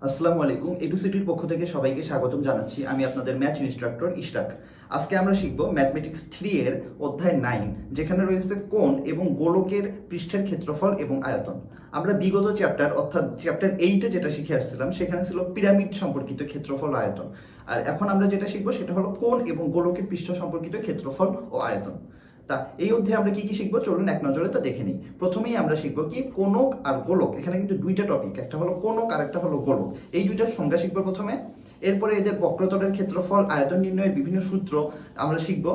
আসসালামু আলাইকুম। এডুসিটির পক্ষ থেকে সবাইকে স্বাগতম জানাচ্ছি। আমি আপনাদের ম্যাথ ইনস্ট্রাক্টর ইশরাক। আজকে আমরা শিখব ম্যাথমেটিক্স 3 এর অধ্যায় 9, যেখানে রয়েছে কোণ এবং গোলকের পৃষ্ঠের ক্ষেত্রফল এবং আয়তন। আমরা বিগত চ্যাপ্টার অর্থাৎ চ্যাপ্টার 8 এ যেটা শিখে আসছিলাম সেখানে ছিল পিরামিড সম্পর্কিত ক্ষেত্রফল ও আয়তন। আর এখন আমরা যেটা শিখবো সেটা হলো কোণ এবং গোলকের পৃষ্ঠ সম্পর্কিত ক্ষেত্রফল ও আয়তন। তা এই অধ্যায়ে আমরা কি কি শিখবো চলুন এক নজরে তা দেখে নিই। প্রথমেই আমরা শিখবো কি কোণক আর গোলক। এখানে কিন্তু দুইটা টপিক, একটা হলো কোণক আর একটা হলো গোলক। এই দুইটার সংজ্ঞা শিখবো প্রথমে। এরপরে এদের বক্রতলের ক্ষেত্রফল, আয়তন নির্ণয়ের বিভিন্ন সূত্র আমরা শিখবো।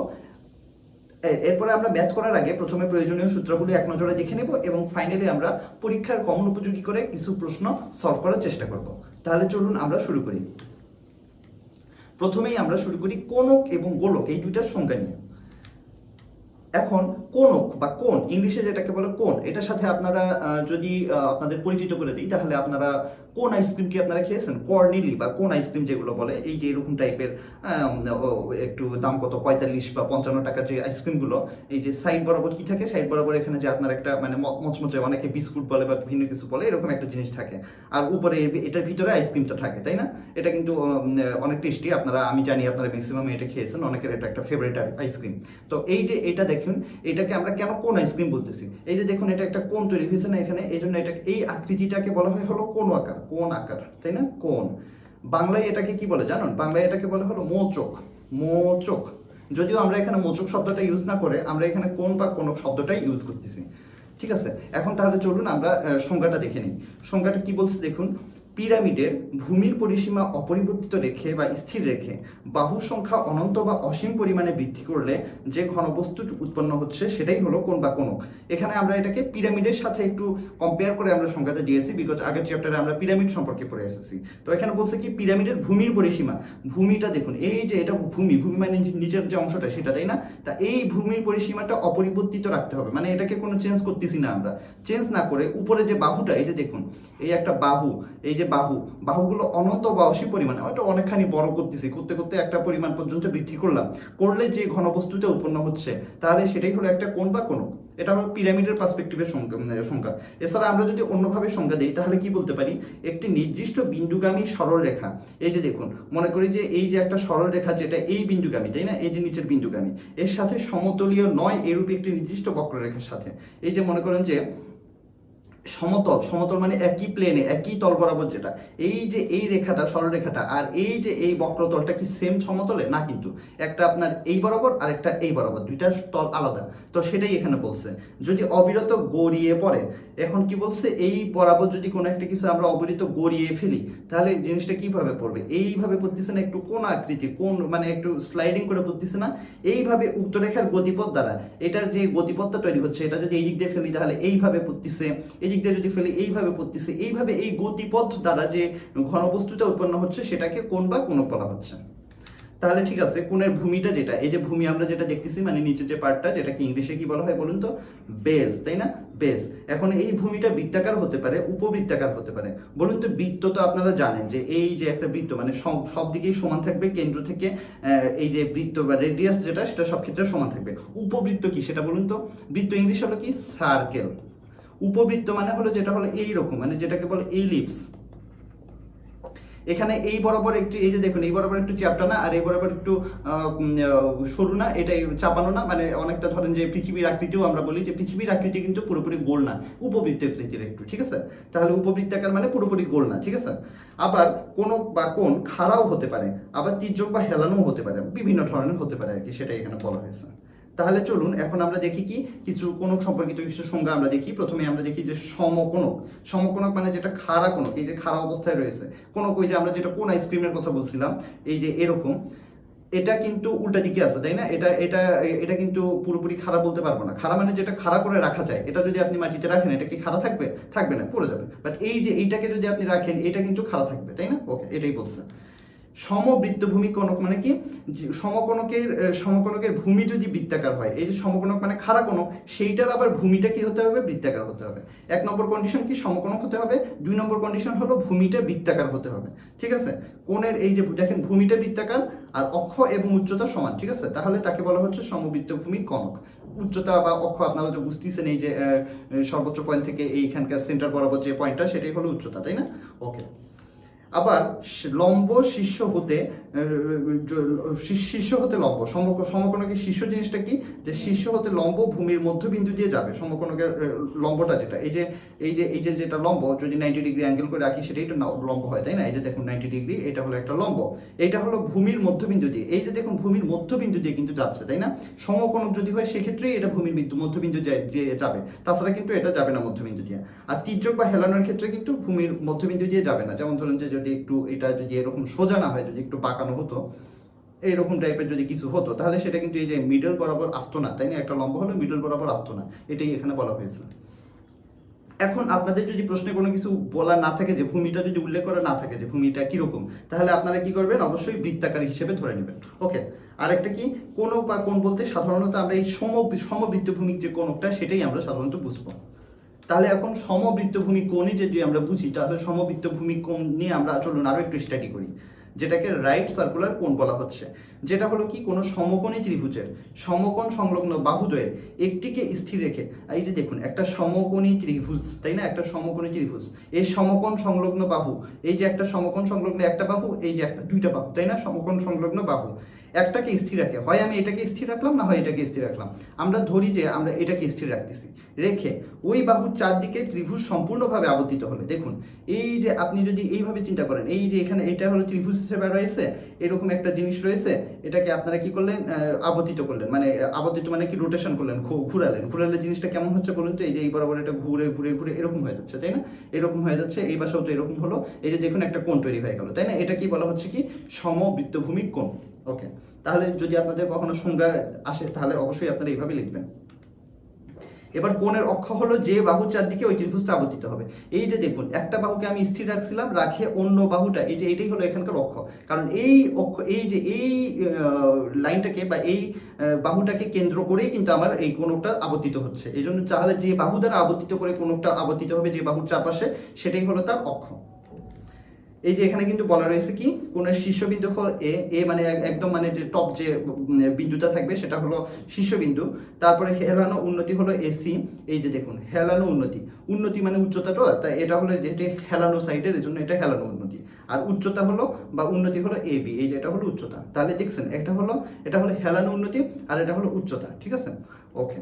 এরপরে আমরা ম্যাথ করার আগে প্রথমে প্রয়োজনীয় সূত্রগুলো এক নজরে দেখে নেব এবং ফাইনালি আমরা পরীক্ষার কমন উপযোগী করে কিছু প্রশ্ন সলভ করার চেষ্টা করব। তাহলে চলুন আমরা শুরু করি। প্রথমেই আমরা শুরু করি কোণক এবং গোলক এই দুইটার সংজ্ঞা নিয়ে। এখন কোণক বা কোণ, ইংলিশে যেটাকে বলে কোণ, এটার সাথে আপনারা যদি আপনাদের পরিচিত করে দিই তাহলে আপনারা কোন আইসক্রিম কি আপনারা খেয়েছেন? কর্নেলি বা কোন আইসক্রিম যেগুলো বলে, এই যে এরকম টাইপের একটু দাম কত 45 বা 55 টাকা যে আইসক্রিমগুলো, এই যে সাইড বরাবর কি থাকে, সাইড বরাবর এখানে যে আপনার একটা মানে মচমচে, অনেকে বিস্কুট বলে বা বিভিন্ন কিছু বলে, এরকম একটা জিনিস থাকে আর উপরে এটার ভিতরে আইসক্রিমটা থাকে, তাই না? এটা কিন্তু অনেক টেস্টি। আপনারা, আমি জানি আপনারা ম্যাক্সিমাম এটা খেয়েছেন, অনেকের এটা একটা ফেভারিট আইসক্রিম। তো এই যে এটা দেখুন, এটাকে আমরা কেন কোন আইসক্রিম বলতেছি? এই যে দেখুন, এটা একটা কোণ তৈরি হয়েছে না এখানে, এই জন্য এটা, এই আকৃতিটাকে বলা হয় হলো কোণ আকার, কোণ আকার, তাই না? কোণ। বাংলায় এটাকে কি বলে জানেন? বাংলায় এটাকে বলে হলো মোচক, মোচক। যদিও আমরা এখানে মোচক শব্দটা ইউজ না করে আমরা এখানে কোণ বা কোণক শব্দটাই ইউজ করতেছি, ঠিক আছে? এখন তাহলে চলুন আমরা সংজ্ঞাটা দেখে নিই। সংজ্ঞাটা কি বলছে দেখুন, পিরামিডের ভূমির পরিসীমা অপরিবর্তিত রেখে বা স্থির রেখে বাহুর সংখ্যা অনন্ত বা অসীম পরিমাণে বৃদ্ধি করলে যে ঘনবস্তু উৎপন্ন হচ্ছে সেটাই হলো কোণ বা কোণক। এখানে আমরা এটাকে পিরামিডের সাথে একটু কম্পেয়ার করে আমরা সংজ্ঞাটা দিয়েছি, বিকজ আগের চ্যাপ্টারে আমরা পিরামিড সম্পর্কে পড়ে এসেছি। তো এখানে বলছে কি, পিরামিডের ভূমির পরিসীমা, ভূমিটা দেখুন, এই যে এটা ভূমি, ভূমি মানে নিচের যে অংশটা সেটা, তাই না? তা এই ভূমির পরিসীমাটা অপরিবর্তিত রাখতে হবে, মানে এটাকে কোনো চেঞ্জ করতেছি না আমরা। চেঞ্জ না করে উপরে যে বাহুটা, এই যে দেখুন, এই একটা বাহু, এই যে বাহুগুলো অনন্ত বা অসীম পরিমাণে, ওটা অনেকখানি বড় করতেছি, করতে করতে একটা পরিমাণ পর্যন্ত বৃদ্ধি করলাম, করলে যে ঘনবস্তুতে উৎপন্ন হচ্ছে তাহলে সেটাই হলো একটা কোণ বা কোণক। এটা হলো পিরামিডের পার্সপেক্টিভের সংজ্ঞা। এছাড়া আমরা যদি অন্যভাবে সংজ্ঞা দিই তাহলে কি বলতে পারি, একটি নির্দিষ্ট বিন্দুগামী সরল রেখা। এই যে দেখুন, মনে করি যে এই যে একটা সরল রেখা, যেটা এই বিন্দুগামী, তাই না? এই যে নিচের বিন্দুগামী, এর সাথে সমতলীয় নয় এরূপ একটি নির্দিষ্ট বক্ররেখার সাথে, এই যে মনে করেন যে সমতল, সমতল মানে একই প্লেনে, একই তল বরাবর, যেটা এই যে এই রেখাটা, সরল রেখাটা, আর এই যে এই বক্রতলটা কি সেম সমতলে? না, কিন্তু একটা আপনার এই বরাবর আর একটা এই বরাবর, দুইটা তল আলাদা। তো সেটাই এখানে বলছে, যদি অবিরত গড়িয়ে পড়ে। এখন কি বলছে, এই বরাবর যদি কোনো একটা কিছু আমরা অবিরত গড়িয়ে ফেলি তাহলে জিনিসটা কিভাবে পড়বে? এইভাবে পড়তেছে না, একটু কোন আকৃতি, কোন মানে একটু স্লাইডিং করে পড়তেছে না, এইভাবে উক্ত রেখার গতিপথ দ্বারা এটার যে গতিপথটা তৈরি হচ্ছে, এটা যদি এই দিক দিয়ে ফেলি তাহলে এইভাবে পড়তেছে, এই দিক দিয়ে যদি ফেলি এইভাবে পড়তেছে, এইভাবে এই গতিপথ দ্বারা যে ঘনবস্তুটা উৎপন্ন হচ্ছে সেটাকে কোণ বা কোণক বলা হচ্ছে। তাহলে ঠিক আছে, কোণের ভূমিটা যেটা, এই যে ভূমি আমরা যেটা দেখতেছি, মানে নিচের যে পার্টটা, যেটাকে ইংলিশে কি বলা হয় বলুন তো? বেস, তাই না? বেস। এখন এই ভূমিটা বৃত্তাকার হতে পারে, উপবৃত্তাকার হতে পারে। বলুন তো, বৃত্ত তো আপনারা জানেন যে এই যে একটা বৃত্ত মানে সব দিকেই সমান থাকবে, কেন্দ্র থেকে এই যে বৃত্ত বা রেডিয়াস যেটা, সেটা সব ক্ষেত্রে সমান থাকবে। উপবৃত্ত কি সেটা বলুন তো? বৃত্ত ইংলিশ হলো কি? সার্কেল। উপবৃত্ত মানে হলো যেটা হলো এইরকম, মানে যেটাকে বলে ইলিপস। এখানে এই বরাবর একটু, এই যে দেখুন, এই বরাবর একটু চ্যাপ্টা না, আর এই বরাবর একটু সরু না, এটাই চাপানো না, মানে অনেকটা ধরেন যে পৃথিবীর আকৃতিও আমরা বলি যে পৃথিবীর আকৃতি কিন্তু পুরোপুরি গোল না, উপবৃত্ত আকৃতির একটু, ঠিক আছে? তাহলে উপবৃত্তাকার মানে পুরোপুরি গোল না, ঠিক আছে? আবার কোণক বা কোণ খাড়াও হতে পারে, আবার তির্যক বা হেলানোও হতে পারে, বিভিন্ন ধরনের হতে পারে আর কি, সেটাই এখানে বলা হয়েছে। তাহলে চলুন এখন আমরা দেখি কি কিছু কোণক সম্পর্কিত কিছু সংজ্ঞা আমরা দেখি। প্রথমে আমরা দেখি যে সমকোণক। সমকোণক মানে যেটা খাড়া কোণক, এই যে খাড়া অবস্থায় রয়েছে কোণক, ওই যে আমরা যেটা কোন আইসক্রিমের কথা বলছিলাম, এই যে এরকম, এটা কিন্তু উল্টা দিকে আছে, তাই না? এটা এটা এটা কিন্তু পুরোপুরি খাড়া বলতে পারবো না। খাড়া মানে যেটা খাড়া করে রাখা যায়, এটা যদি আপনি মাটিতে রাখেন এটা কি খাড়া থাকবে? থাকবে না, পড়ে যাবে। বাট এই যে এইটাকে যদি আপনি রাখেন এটা কিন্তু খাড়া থাকবে, তাই না? ওকে, এটাই বলছে। সমবৃত্তভূমি কোণক মানে কি, সমকোণকের ভূমি যদি বৃত্তাকার হয়, এই যে সমকোণক মানে খাড়া কোণক, সেইটার আবার ভূমিটা কি হতে হবে? বৃত্তাকার হতে হবে। এক নম্বর কন্ডিশন কি? সমকোণক হতে হবে। দুই নম্বর কন্ডিশন হলো ভূমিটা বৃত্তাকার হতে হবে, ঠিক আছে? কোণের এই যে দেখেন, ভূমিটা বৃত্তাকার আর অক্ষ এবং উচ্চতা সমান, ঠিক আছে? তাহলে তাকে বলা হচ্ছে সমবৃত্তভূমি কোণক। উচ্চতা বা অক্ষ আপনারা যে বুঝতেছেন, এই যে সর্বোচ্চ পয়েন্ট থেকে এইখানকার সেন্টার বরাবর যে পয়েন্টটা, সেটাই হলো উচ্চতা, তাই না? ওকে। আবার লম্ব শীর্ষ হতে লম্ব, সমকোণকের শীর্ষ জিনিসটা কি, যে শীর্ষ হতে লম্ব ভূমির মধ্যবিন্দু দিয়ে যাবে। সমকোণকের লম্বটা যেটা, এই যে যেটা লম্ব, যদি 90 ডিগ্রি অ্যাঙ্গেল করে রাখি সেটাই তো লম্ব হয়, তাই না? এই যে দেখুন 90 ডিগ্রি, এটা হলো একটা লম্ব, এটা হলো ভূমির মধ্যবিন্দু দিয়ে, এই যে দেখুন ভূমির মধ্যবিন্দু দিয়ে কিন্তু যাচ্ছে, তাই না? সমকোণক যদি হয় সেক্ষেত্রে এটা ভূমির মধ্যবিন্দু দিয়ে যাবে, তাছাড়া কিন্তু এটা যাবে না মধ্যবিন্দু দিয়ে। আর তির্যক বা হেলানোর ক্ষেত্রে কিন্তু ভূমির মধ্যবিন্দু দিয়ে যাবে না। যেমন ধরুন যে যদি একটু এটা যদি এরকম সোজা না হয়, যদি একটু বাঁকানো হতো, এইরকম টাইপের যদি কিছু হতো, তাহলে সেটা কিন্তু এই যে মিডল বরাবর আসতো না, তাই না? একটা লম্ব হলো মিডল বরাবর আসতো না, এটাই এখানে বলা হয়েছে। এখন আপনাদের যদি প্রশ্নে কোনো কিছু বলা না থাকে, যে ভূমিটা যদি উল্লেখ করা না থাকে যে ভূমিটা কিরকম, তাহলে আপনারা কি করবেন, অবশ্যই বৃত্তাকার হিসেবে ধরে নেবেন। ওকে, আরেকটা কি, কোনক বা কোণ বলতে সাধারণত আমরা এই সমবৃত্তভূমিক যে কোণকটা, সেটাই আমরা সাধারণত বুঝবো। তাহলে এখন সমবৃত্তভূমিক কোণই যদি আমরা বুঝি, তাহলে সমবৃত্তভূমিক কোণ নিয়ে আমরা চলুন আরো একটু স্টাডি করি, যেটাকে রাইট সার্কুলার কোণ বলা হচ্ছে। যেটা হলো কি, কোনো সমকোণী ত্রিভুজের সমকোণ সংলগ্ন বাহুদ্বয়ের একটিকে স্থির রেখে, এই যে দেখুন একটা সমকোণী ত্রিভুজ, তাই না? একটা সমকোণী ত্রিভুজ, এই সমকোণ সংলগ্ন বাহু, এই যে একটা সমকোণ সংলগ্ন একটা বাহু, এই যে একটা দুইটা বাহু, তাই না? সমকোণ সংলগ্ন বাহু একটাকে স্থির রাখে, হয় আমি এটাকে স্থির রাখলাম, না হয় এটাকে স্থির রাখলাম। আমরা ধরি যে আমরা এটাকে স্থির রাখতেছি, রেখে ওই বাহুর চারদিকে ত্রিভুজ সম্পূর্ণভাবে আবর্তিত হলে, দেখুন এই যে আপনি যদি এইভাবে চিন্তা করেন, এই যে এখানে এটা হলো ত্রিভুজ হিসেবে রয়েছে, এরকম একটা জিনিস রয়েছে, এটাকে আপনারা কি করলেন, আবর্তিত করলেন, মানে আবর্তিত মানে কি, রোটেশন করলেন, ঘুরালে জিনিসটা কেমন হচ্ছে বলুন তো? এই যে এই বরাবর এটা ঘুরে ঘুরে ঘুরে এরকম হয়ে যাচ্ছে, তাই না? এরকম হয়ে যাচ্ছে, এই বাসাও তো এরকম হলো, এই যে দেখুন একটা কোণ তৈরি হয়ে গেল, তাই না? এটা কি বলা হচ্ছে কি, সমবৃত্তভূমিক কোণ। ওকে, তাহলে যদি আপনাদের কখনো সংজ্ঞা আসে, তাহলে অবশ্যই আপনারা এইভাবে লিখবেন। এবার কোণের অক্ষ হলো যে বাহুর চারদিকে ওই ত্রিভুজটা আবর্তিত হবে। এই যে দেখুন একটা বাহুকে আমি স্থির রাখছিলাম, রাখে অন্য বাহুটা, এই যে এটাই হলো এখানকার অক্ষ, কারণ এই অক্ষ, এই যে এই লাইনটাকে বা এই বাহুটাকে কেন্দ্র করেই কিন্তু আমার এই কোণকটা আবর্তিত হচ্ছে। এই জন্য তাহলে যে বাহু দ্বারা আবর্তিত করে কোণকটা আবর্তিত হবে, যে বাহুর চারপাশে, সেটাই হলো তার অক্ষ। এই যে এখানে কিন্তু বলা রয়েছে কি, কোন শীর্ষবিন্দু হলো এ মানে একদম মানে যে টপ যে বিন্দুটা থাকবে সেটা হলো শীর্ষবিন্দু। তারপরে হেলানো উন্নতি হলো এসি, এই যে দেখুন হেলানো উন্নতি মানে উচ্চতাটা, তাই এটা হলো যেটা হেলানো সাইডের, এজন্য এটা হেলানো উন্নতি। আর উচ্চতা হলো বা উন্নতি হলো এবি, এই যে এটা হলো উচ্চতা। তাহলে দেখছেন এটা হলো হেলানো উন্নতি, আর এটা হলো উচ্চতা, ঠিক আছে? ওকে,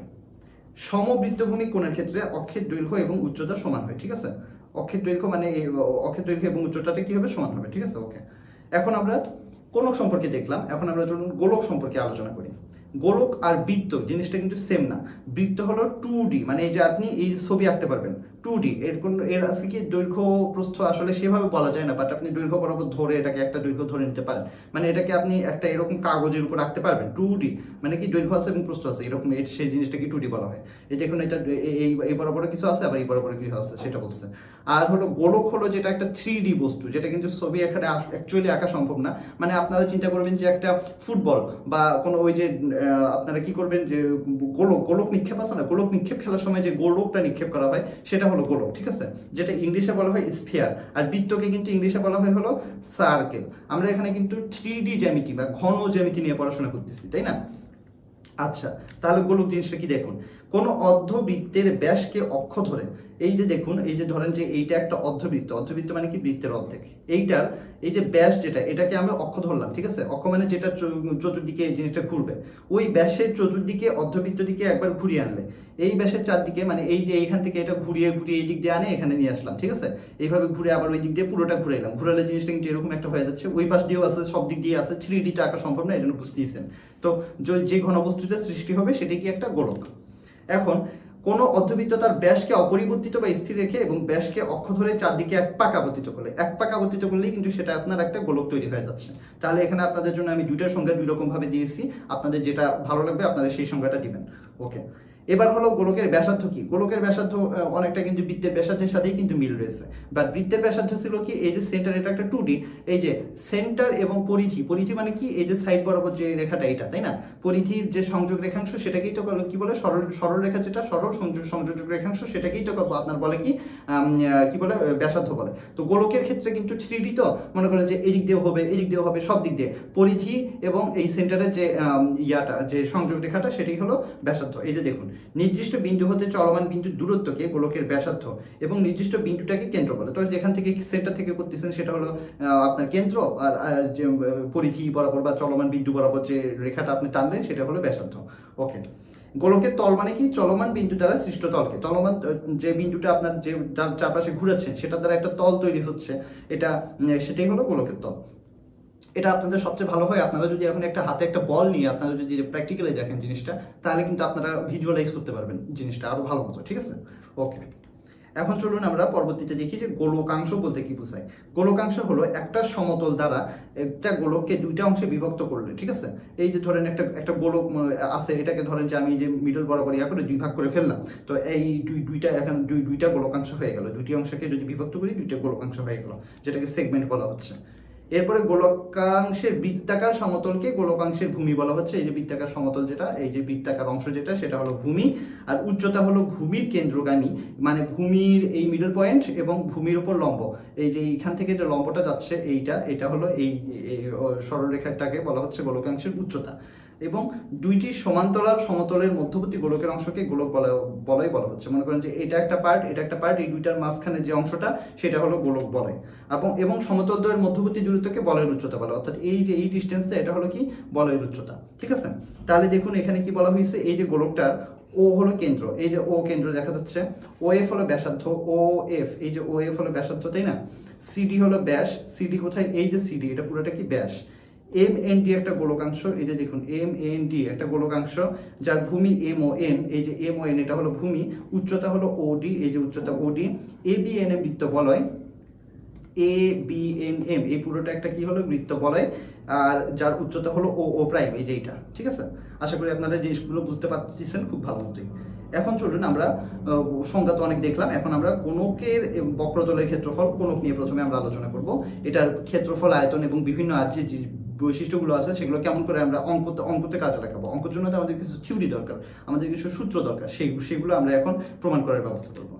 সমবৃত্তভূমিক কোণের ক্ষেত্রে অক্ষের দৈর্ঘ্য এবং উচ্চতা সমান হয়, ঠিক আছে? অক্ষের দৈর্ঘ্য মানে অক্ষের দৈর্ঘ্য এবং উচ্চতাটা কি হবে, সমান হবে, ঠিক আছে? ওকে, এখন আমরা কোণক সম্পর্কে দেখলাম, এখন আমরা চলুন গোলক সম্পর্কে আলোচনা করি। গোলক আর বৃত্ত জিনিসটা কিন্তু সেম না। বৃত্ত হলো 2D, মানে এই যে আপনি এই ছবি আঁকতে পারবেন 2D, এর আছে কি দৈর্ঘ্য প্রস্থ আসলে সেভাবে বলা যায় না, বাট আপনি দৈর্ঘ্য বরাবর ধরে এটাকে একটা দৈর্ঘ্য ধরে নিতে পারেন। মানে এটাকে আপনি একটা এরকম কাগজের উপর আঁকতে পারবেন 2D, মানে কি দৈর্ঘ্য আছে এবং প্রস্থ আছে এরকম, সেই জিনিসটাকে 2D বলা হয়। এই দেখুন এটা এই বরাবর কিছু আছে, আবার এই বরাবর কিছু আছে, সেটা বলছে। আর হলো গোলক হলো যেটা একটা 3D বস্তু, যেটা কিন্তু ছবি এখানে অ্যাকচুয়ালি আঁকা সম্ভব না। মানে আপনারা চিন্তা করবেন যে একটা ফুটবল বা কোনো ওই যে আপনারা কি করবেন, যে গোলক নিক্ষেপ আছে না, গোলক নিক্ষেপ খেলার সময় যে গোলকটা নিক্ষেপ করা হয় সেটা হলো গোলক, ঠিক আছে? যেটা ইংলিশে বলা হয় স্ফিয়ার, আর বৃত্তকে কিন্তু ইংলিশে বলা হয় হলো সার্কেল। আমরা এখানে কিন্তু 3D জ্যামিতি বা ঘন জ্যামিতি নিয়ে পড়াশোনা করতেছি, তাই না? আচ্ছা, তাহলে গোলক জিনিসটা কি দেখুন, কোন অর্ধবৃত্তের ব্যাসকে অক্ষ ধরে, এই যে দেখুন, এই যে ধরেন যে এইটা একটা অর্ধবৃত্ত মানে কি বৃত্তের অর্ধেক, এইটার এই যে ব্যাস যেটা, এটাকে আমরা অক্ষ ধরলাম, ঠিক আছে? অক্ষ মানে যেটা চতুর্দিকে এই জিনিসটা ঘুরবে, ওই ব্যাসের চতুর্দিকে অর্ধবৃত্ত দিকে একবার ঘুরিয়ে আনলে, এই ব্যাসের চারদিকে মানে এই যে এইখান থেকে এটা ঘুরিয়ে এই দিক দিয়ে আনে এখানে নিয়ে আসলাম, ঠিক আছে? এইভাবে ঘুরে আবার ওই দিক দিয়ে পুরোটা ঘুরে এলাম, ঘুরালে জিনিসটা কিন্তু এরকম একটা হয়ে যাচ্ছে, ওই পাশ দিয়েও আছে, সব দিক দিয়ে আছে, 3D তে আঁকা সম্ভব না, এই জন্য বুঝতেইছেন। তো যে ঘনবস্তুটা সৃষ্টি হবে সেটাই কি একটা গোলক। এখন কোন অর্ধবৃত্ত তার ব্যাসকে অপরিবর্তিত বা স্থির রেখে এবং ব্যাসকে অক্ষ ধরে চারদিকে এক পাক আবর্তিত করলেই কিন্তু সেটা আপনার একটা গোলক তৈরি হয়ে যাচ্ছে। তাহলে এখানে আপনাদের জন্য আমি দুইটার সংজ্ঞা দুই রকম ভাবে দিয়েছি, আপনাদের যেটা ভালো লাগবে আপনারা সেই সংজ্ঞাটা দিবেন। ওকে, এবার হলো গোলকের ব্যাসার্ধ কি। গোলকের ব্যাসার্ধ অনেকটা কিন্তু বৃত্তের ব্যাসার্ধের সাথেই কিন্তু মিল রয়েছে, বাট বৃত্তের ব্যাসার্ধ ছিল কি, এই যে সেন্টার, এটা একটা 2D, এই যে সেন্টার এবং পরিধি মানে কি, এই যে সাইড বরাবর যে রেখাটা এটা, তাই না? পরিধির যে সংযোগ রেখাংশ সেটাকেই তো কি বলে, সরল রেখা, যেটা সরল সংযোগ রেখাংশ সেটাকেই তো আপনার বলে কি বলে, ব্যাসার্ধ বলে। তো গোলকের ক্ষেত্রে কিন্তু 3D, তো মনে করেন যে এদিক দিয়ে হবে সব দিক দিয়ে, পরিধি এবং এই সেন্টারের যে যে সংযোগ রেখাটা সেটাই হলো ব্যাসার্ধ। এই যে দেখুন নির্দিষ্ট বিন্দু হতে চলমান বিন্দুর দূরত্বকে গোলকের ব্যাসার্ধ এবং নির্দিষ্ট বিন্দুটাকে কেন্দ্র বলে। তো যেখান থেকে সেন্টার থেকে করতেছেন সেটা হলো আপনার কেন্দ্র, আর যে পরিধি বরাবর বা চলমান বিন্দু বরাবর যে রেখাটা আপনি টানলেন সেটা হলো ব্যাসার্ধ। ওকে, গোলকের তল মানে কি? চলমান বিন্দু দ্বারা সৃষ্ট তলকে, চলমান যে বিন্দুটা আপনার যে চারপাশে ঘুরাচ্ছেন সেটা দ্বারা একটা তল তৈরি হচ্ছে, সেটাই হলো গোলকের তল। এটা আপনাদের সবচেয়ে ভালো হয় আপনারা যদি এখন একটা হাতে একটা বল নিয়ে আপনারা যদি প্র্যাকটিক্যালি দেখেন জিনিসটা, তাহলে কিন্তু আপনারা ভিজুয়ালাইজ করতে পারবেন জিনিসটা আরো ভালো মতো। ঠিক আছে, ওকে। এখন চলুন আমরা পরবর্তীতে দেখি যে গোলকাংশ বলতে কি বোঝায়। গোলকাংশ হলো একটা সমতল দ্বারা একটা গোলককে দুইটা অংশে বিভক্ত করলে, ঠিক আছে, এই যে ধরেন একটা গোলক আছে, এটাকে ধরেন যে আমি যে মিডল বরাবর করে দুই ভাগ করে ফেললাম, তো এই দুইটা গোলকাংশ হয়ে গেল, দুইটি অংশকে যদি বিভক্ত করি দুইটা গোলকাংশ হয়ে গেল, যেটাকে সেগমেন্ট বলা হচ্ছে। এরপরে গোলকাংশের বৃত্তাকার সমতলকে গোলকাংশের ভূমি বলা হচ্ছে। এই যে বৃত্তাকার সমতল যেটা, এই যে বৃত্তাকার অংশ যেটা, সেটা হলো ভূমি, আর উচ্চতা হলো ভূমির কেন্দ্রগামী, মানে ভূমির এই মিডল পয়েন্ট এবং ভূমির উপর লম্ব, এই যে এইখান থেকে যে লম্বটা যাচ্ছে এটা হলো এই সরলরেখাটাকে বলা হচ্ছে গোলকাংশের উচ্চতা। এবং দুইটি সমান্তরাল সমতলের মধ্যবর্তী গোলকের অংশকে গোলক বলয় বলা হচ্ছে। মনে করেন যে এটা একটা পার্ট, এই দুইটার মাঝখানে যে অংশটা সেটা হলো গোলক বলয়। এবং সমতল দ্বয়ের মধ্যবর্তী দূরত্বকে বলয়ের উচ্চতা বলা, অর্থাৎ এই যে এই ডিস্টেন্সটা এটা হলো কি বলয়ের উচ্চতা। ঠিক আছে, তাহলে দেখুন এখানে কি বলা হয়েছে, এই যে গোলকটার ও হলো কেন্দ্র, এই যে ও কেন্দ্র দেখা যাচ্ছে, ও এফ হলো ব্যাসার্ধ, ও এফ, এই যে ও এফ হলো ব্যাসার্ধ, তাই না? সিডি হলো ব্যাস, সিডি কোথায়? এই যে সিডি, এটা পুরোটা কি ব্যাস। এম এন ডি একটা গোলকাংশ, এই যে দেখুন এম এন ডি একটা গোলকাংশ যার ভূমি এম ও এন, এই যে এম ও এন এটা হলো ভূমি, উচ্চতা হলো ওডি, এই যে উচ্চতা ওডি। এ বি এন এম বৃত্ত বলয়, এ বি এন এম এই পুরোটা একটা কি হলো বৃত্ত বলয়, আর যার উচ্চতা হলো ও ও প্রাইম, এই যে এটা। ঠিক আছে, আশা করি আপনারা জিনিসগুলো বুঝতে পারতেছেন খুব ভালো মতোই। এখন চলুন আমরা সংজ্ঞা তো অনেক দেখলাম, এখন আমরা কোণকের বক্রতলের ক্ষেত্রফল, কোণক নিয়ে প্রথমে আমরা আলোচনা করব। এটার ক্ষেত্রফল, আয়তন এবং বিভিন্ন যে বৈশিষ্ট্যগুলো আছে সেগুলো কেমন করে আমরা অঙ্কতে কাজে লাগাবো। অঙ্কের জন্য তো আমাদের কিছু থিওরি দরকার, আমাদের কিছু সূত্র দরকার, সেগুলো আমরা এখন প্রমাণ করার ব্যবস্থা করব।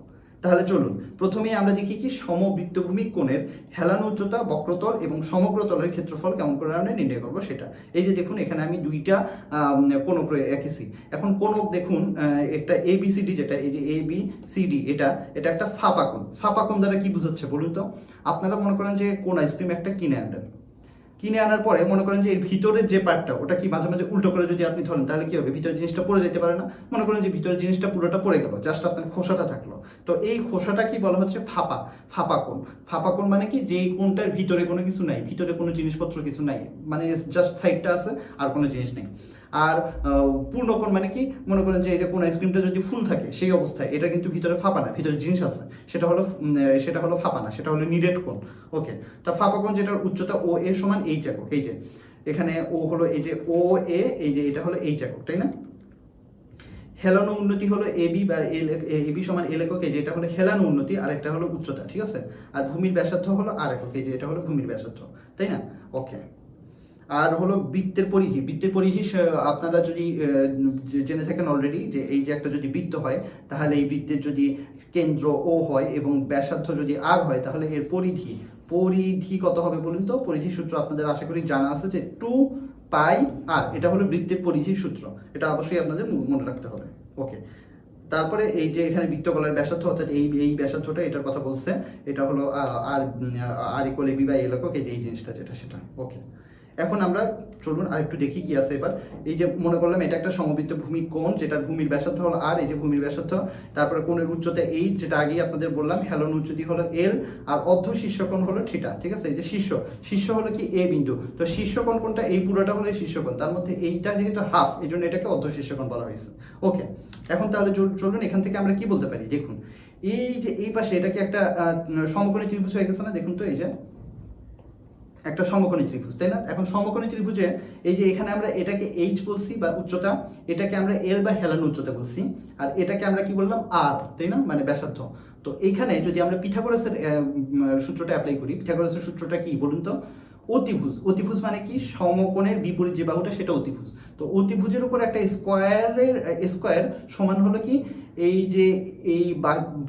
তাহলে চলুন প্রথমে আমরা দেখি কি সমবৃত্তভূমি কোণের হেলানো উচ্চতা, বক্রতল এবং সমগ্র তলের ক্ষেত্রফল কেমন করে আমরা নির্ণয় করবো সেটা। এই যে দেখুন এখানে আমি দুইটা কোণক এঁকেছি। এখন কোণক দেখুন একটা এবিসিডি, যেটা এই যে এবিসিডি, এটা একটা ফাঁপা কোণ। ফাঁপা কোণ দ্বারা কি বোঝাচ্ছে বলুন তো? আপনারা মনে করেন যে কোন আইসক্রিম একটা কিনে আনার পরে মনে করেন যে এর ভিতরের যে পার্টটা, ওটা কি মাঝে মাঝে উল্টো করে যদি আপনি ধরেন তাহলে কি হবে? ভিতরের জিনিসটা পড়ে যেতে পারে না? মনে করেন যে ভিতরের জিনিসটা পুরোটা পড়ে গেল, জাস্ট আপনার খোসাটা থাকলো। তো এই খোসাটা কি বলা হচ্ছে? ফাঁপা কোণ। ফাঁপা কোণ মানে কি? যে কোণটার ভিতরে কোনো কিছু নাই, ভিতরে কোনো জিনিসপত্র কিছু নাই, মানে জাস্ট সাইডটা আছে আর কোনো জিনিস নেই। আর পূর্ণকোণ মানে কি? মনে করেন যে এটা কোন আইসক্রিমটা যদি ফুল থাকে সেই অবস্থায়, এটা কিন্তু ভিতরে ফাঁপা না, ভিতরে জিনিস আছে, সেটা হলো ফাঁপা না, সেটা হলো নিরেট কোণ। ওকে, তা ফাঁপা কোণ যেটার উচ্চতা ও এ সমান এইচ একক, এই যে এখানে ও হলো এই যে ও এ, এই যে এটা হলো এইচ একক, তাই না? হেলানো উন্নতি হলো এবি বা এবি সমান এল একক, এই যে এটা হলো হেলানো উন্নতি, আর একটা হলো উচ্চতা। ঠিক আছে, আর ভূমির ব্যাসার্ধ হলো আর একক, এই যে এটা হলো ভূমির ব্যাসার্ধ, তাই না? ওকে, আর হলো বৃত্তের পরিধি। আপনারা যদি জেনে থাকেন অলরেডি, যে এই যে একটা যদি বৃত্ত হয় তাহলে এই বৃত্তের যদি কেন্দ্র ও হয় এবং ব্যাসার্ধ যদি আর হয় তাহলে এর পরিধি কত হবে বলুন তো? পরিধি সূত্র আপনাদের আশা করি জানা আছে, যে 2 পাই আর, এটা হলো বৃত্তের পরিধির সূত্র, এটা অবশ্যই আপনাদের মনে রাখতে হবে। ওকে, তারপরে এই যে এখানে বৃত্তকলার ব্যাসার্ধ, অর্থাৎ এই ব্যাসার্ধটা, এটার কথা বলছে, এটা হলো আর ইকুয়াল এবি বাই এল একক, এই জিনিসটা যেটা সেটা। ওকে, এখন আমরা চলুন আরেকটু দেখি কি আছে এবার। এই যে মনে করলাম এটা একটা সমবৃত্ত ভূমি কোণ, যেটার ভূমির ব্যাসার্ধ হলো আর, এই যে ভূমির ব্যাসার্ধ, তারপরে কোণের উচ্চতা এইচ, যেটা আগেই আপনাদের বললাম, হেলান উচ্চতি হলো এল, আর অর্ধ শীর্ষকোণ হলো থিটা। ঠিক আছে, এই যে শীর্ষ হলো কি এ বিন্দু, তো শীর্ষকোণ কোণটা এই পুরোটা হলো শীর্ষকোণ, তার মধ্যে এইটা যেহেতু হাফ, এই জন্য এটাকে অর্ধ শীর্ষকোণ বলা হয়েছে। ওকে, এখন তাহলে চলুন এখান থেকে আমরা কি বলতে পারি। দেখুন এই যে এই পাশে এটাকে একটা সমকোণী ত্রিভুজ হয়ে গেছে না? দেখুন তো এই যে একটা সমকোণী ত্রিভুজ, তাই না? এখন সমকোণী ত্রিভুজে এই যে এখানে আমরা এটাকে এইচ বলছি বা উচ্চতা, এটাকে আমরা এল বা হেলানো উচ্চতা বলছি, আর এটাকে আমরা কি বললাম? আর, তাই না? মানে ব্যাসার্ধ। তো এইখানে যদি আমরা পিথাগোরাসের সূত্রটা অ্যাপ্লাই করি, পিথাগোরাসের সূত্রটা কি বলুন তো? অতিভুজ মানে কি? সমকোণের বিপরীত যে বাহুটা সেটা অতিভুজ। তো অতিভুজের উপর একটা স্কয়ার সমান হলো কি এই যে এই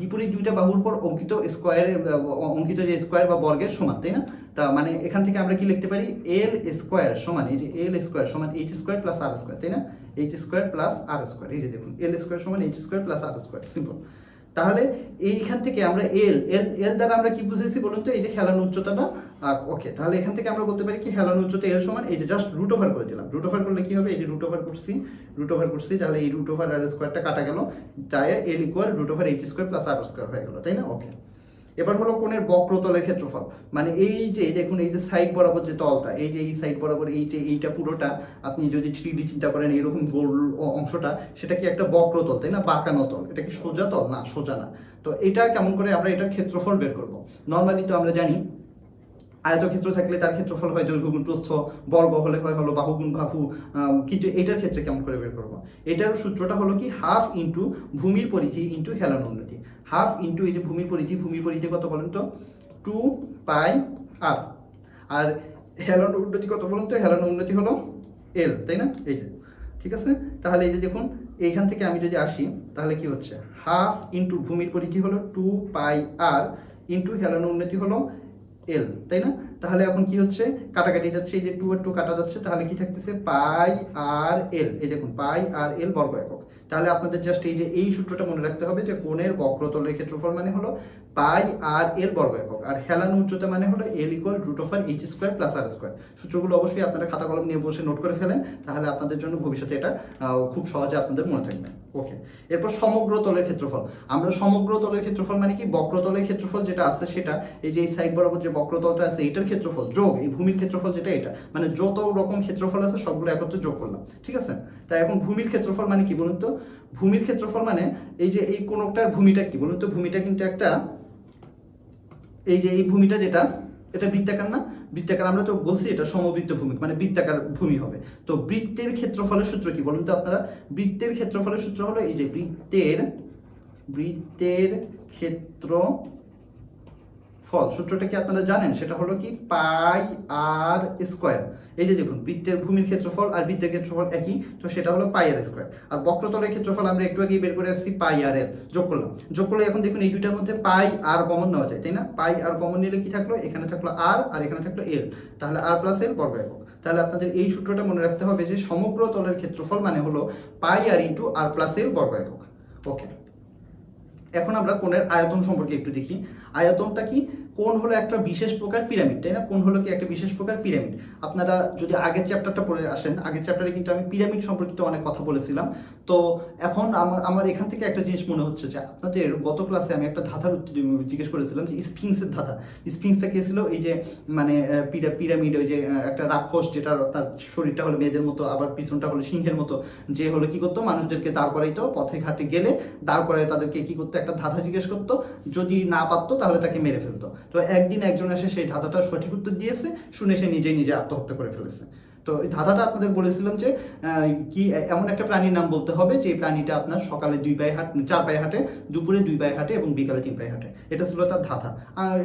বিপরীত দুইটা বাহুর উপর অঙ্কিত স্কোয়ারের অঙ্কিত যে স্কোয়ার বা বর্গের সমান, তাই না? তা মানে এখান থেকে আমরা কি লিখতে পারি, এল স্কোয়ার সমান, এই যে এল স্কোয়ার সমান H square plus R square, তাই না? H square plus R square, এই যে দেখুন এল স্কোয়ার সমান H square plus R square, simple. তাহলে এইখান থেকে আমরা এল এল এল দ্বারা আমরা কি বুঝেছি বলুন তো, এই যে হেলানো উচ্চতাটা। ওকে, তাহলে এখান থেকে আমরা বলতে পারি কি হেলানো উচ্চতা এল সমান, এই যে জাস্ট রুট ওভার করে দিলাম। রুট ওভার করলে কি হবে, এই যে রুট ওভার করছি, তাহলে এই রুট ওভার আর স্কোয়ারটা কাটা গেল, তাই L equal root over H square plus R square হয়ে গেল, তাই না? ওকে, এবার হলো কোণের বক্রতলের ক্ষেত্রফল, মানে এই যে দেখুন এই যে সাইড বরাবর যে তলটা, এই যে এই সাইড বরাবর এই যে এইটা পুরোটা আপনি যদি 3D চিন্তা করেন এরকম গোল অংশটা, সেটা কি একটা বক্রতল, তাই না? বাঁকানো তল। এটা কি সোজা তল? না, সোজা না। তো এটা কেমন করে আমরা এটার ক্ষেত্রফল বের করব? নর্মালি তো আমরা জানি আয়তক্ষেত্র থাকলে তার ক্ষেত্রফল হয় দৈর্ঘ্য গুণ প্রস্থ, বর্গ হলে হয় হলো বাহু গুণ বাহু। কিন্তু এটার ক্ষেত্রে কেমন করে বের করব? এটার সূত্রটা হলো কি হাফ ইন্টু ভূমির পরিধি ইন্টু হেলান উন্নতি। হাফ ইন্টু এই যে ভূমির পরিধি কত বলেন তো? 2 পাই আর। আর হেলান উন্নতি কত বলুন তো? হেলান উন্নতি হলো এল, তাই না? এই যে ঠিক আছে। তাহলে এই যে দেখুন এইখান থেকে আমি যদি আসি তাহলে কি হচ্ছে, হাফ ইন্টু ভূমির পরিধি হলো 2 পাই আর ইন্টু হেলান উন্নতি হলো এল, তাই না? তাহলে এখন কি হচ্ছে, কাটাকাটি যাচ্ছে, এই যে 2 আর 2 কাটা যাচ্ছে, তাহলে কি থাকতেছে পাই আর এল। এই দেখুন পাই আর এল বর্গ একক। তাহলে আপনাদের জাস্ট এই যে এই সূত্রটা মনে রাখতে হবে যে কোণের বক্রতলের ক্ষেত্রফল মানে হলো পাই আর এল বর্গ একক, আর হেলানো উচ্চতা মানে হলো L equal root over H square plus R square. সূত্রগুলো অবশ্যই আপনারা খাতা কলম নিয়ে বসে নোট করে ফেলেন, তাহলে আপনাদের জন্য ভবিষ্যতে এটা খুব সহজে আপনাদের মনে থাকবে। ওকে, এরপর সমগ্র তলের ক্ষেত্রফল। আমরা সমগ্র তলের ক্ষেত্রফল মানে কি, বক্রতলের ক্ষেত্রফল যেটা আছে সেটা এই যে এই সাইড বরাবর যে বক্রতলটা আছে এটার ক্ষেত্রফল যোগ এই ভূমির ক্ষেত্রফল যেটা, এটা মানে যত রকম ক্ষেত্রফল আছে সবগুলো একত্রে যোগ করলাম, ঠিক আছে? তাই এখন ভূমির ক্ষেত্রফল মানে কি বলুন তো? ভূমির ক্ষেত্রফল মানে এই যে এই কোণটার ভূমিটা কি বলুন তো? ভূমিটা কিন্তু একটা, এই যে এই ভূমিটা যেটা, এটা বৃত্তাকার না? বৃত্তাকার আমরা তো বলছি এটা সমবৃত্ত ভূমি, মানে বৃত্তাকার ভূমি হবে। তো বৃত্তের ক্ষেত্রফলের সূত্র কি বলুন তো আপনারা? বৃত্তের ক্ষেত্রফলের সূত্র হলো এই যে বৃত্তের ক্ষেত্রফল সূত্রটা কি আপনারা জানেন? সেটা হলো কি পাই আর স্কোয়ার। এই যে দেখুন বৃত্তের ভূমির ক্ষেত্রফল আর বৃত্তের ক্ষেত্রফল একই, তো সেটা হলো পাই আর স্কোয়ার। আর বক্রতলের ক্ষেত্রফল আমরা একটু আগেই বের করে আসছি পাই আর এল, যোগ করলাম। যোগ করলে এখন দেখুন এই দুইটার মধ্যে পাই আর কমন নেওয়া যায়, তাই না? পাই আর কমন নিলে কি থাকলো, এখানে থাকলো আর আর এখানে থাকলো এল, তাহলে আর প্লাস এল বর্গ একক। তাহলে আপনাদের এই সূত্রটা মনে রাখতে হবে যে সমগ্র তলের ক্ষেত্রফল মানে হলো পাই আর ইন্টু আর প্লাস এল বর্গ একক। ওকে, এখন আমরা কোণের আয়তন সম্পর্কে একটু দেখি। আয়তনটা কি? কোণ হলো একটা বিশেষ প্রকার পিরামিড, তাই না? কোণ হলো কি একটা বিশেষ প্রকার পিরামিড। আপনারা যদি আগের চ্যাপ্টারটা পড়ে আসেন, আগের চ্যাপ্টারে কিন্তু আমি পিরামিড সম্পর্কিত অনেক কথা বলেছিলাম। তো এখন আমার এখান থেকে একটা জিনিস মনে হচ্ছে যে আপনাদের গত ক্লাসে আমি একটা ধাঁধার জিজ্ঞেস করেছিলাম যে স্ফিংসের ধাঁধা। স্ফিংসটা কি ছিল? এই যে মানে পিরামিড, ওই যে একটা রাক্ষস যেটা তার শরীরটা হলো মেয়েদের মতো আবার পিছনটা হলো সিংহের মতো, যে হলো কি করতো মানুষদেরকে দাঁড় করাইতো, পথে ঘাটে গেলে দাঁড় করাই তাদেরকে কি করতো, একটা ধাঁধা জিজ্ঞেস করতো, যদি না পারতো তাহলে তাকে মেরে ফেলতো। তো একদিন একজন এসে সেই ধাঁধাটার সঠিক উত্তর দিয়েছে, শুনে সে নিজে আত্মহত্যা করে ফেলেছে। তো এই ধাঁধাটা আপনাদের বলেছিলাম যে কি এমন একটা প্রাণীর নাম বলতে হবে যে প্রাণীটা আপনার সকালে 4 পায়ে হাঁটে, দুপুরে 2 পায়ে হাঁটে এবং বিকালে 3 পায়ে হাঁটে। এটা ছিল তার ধাঁধা।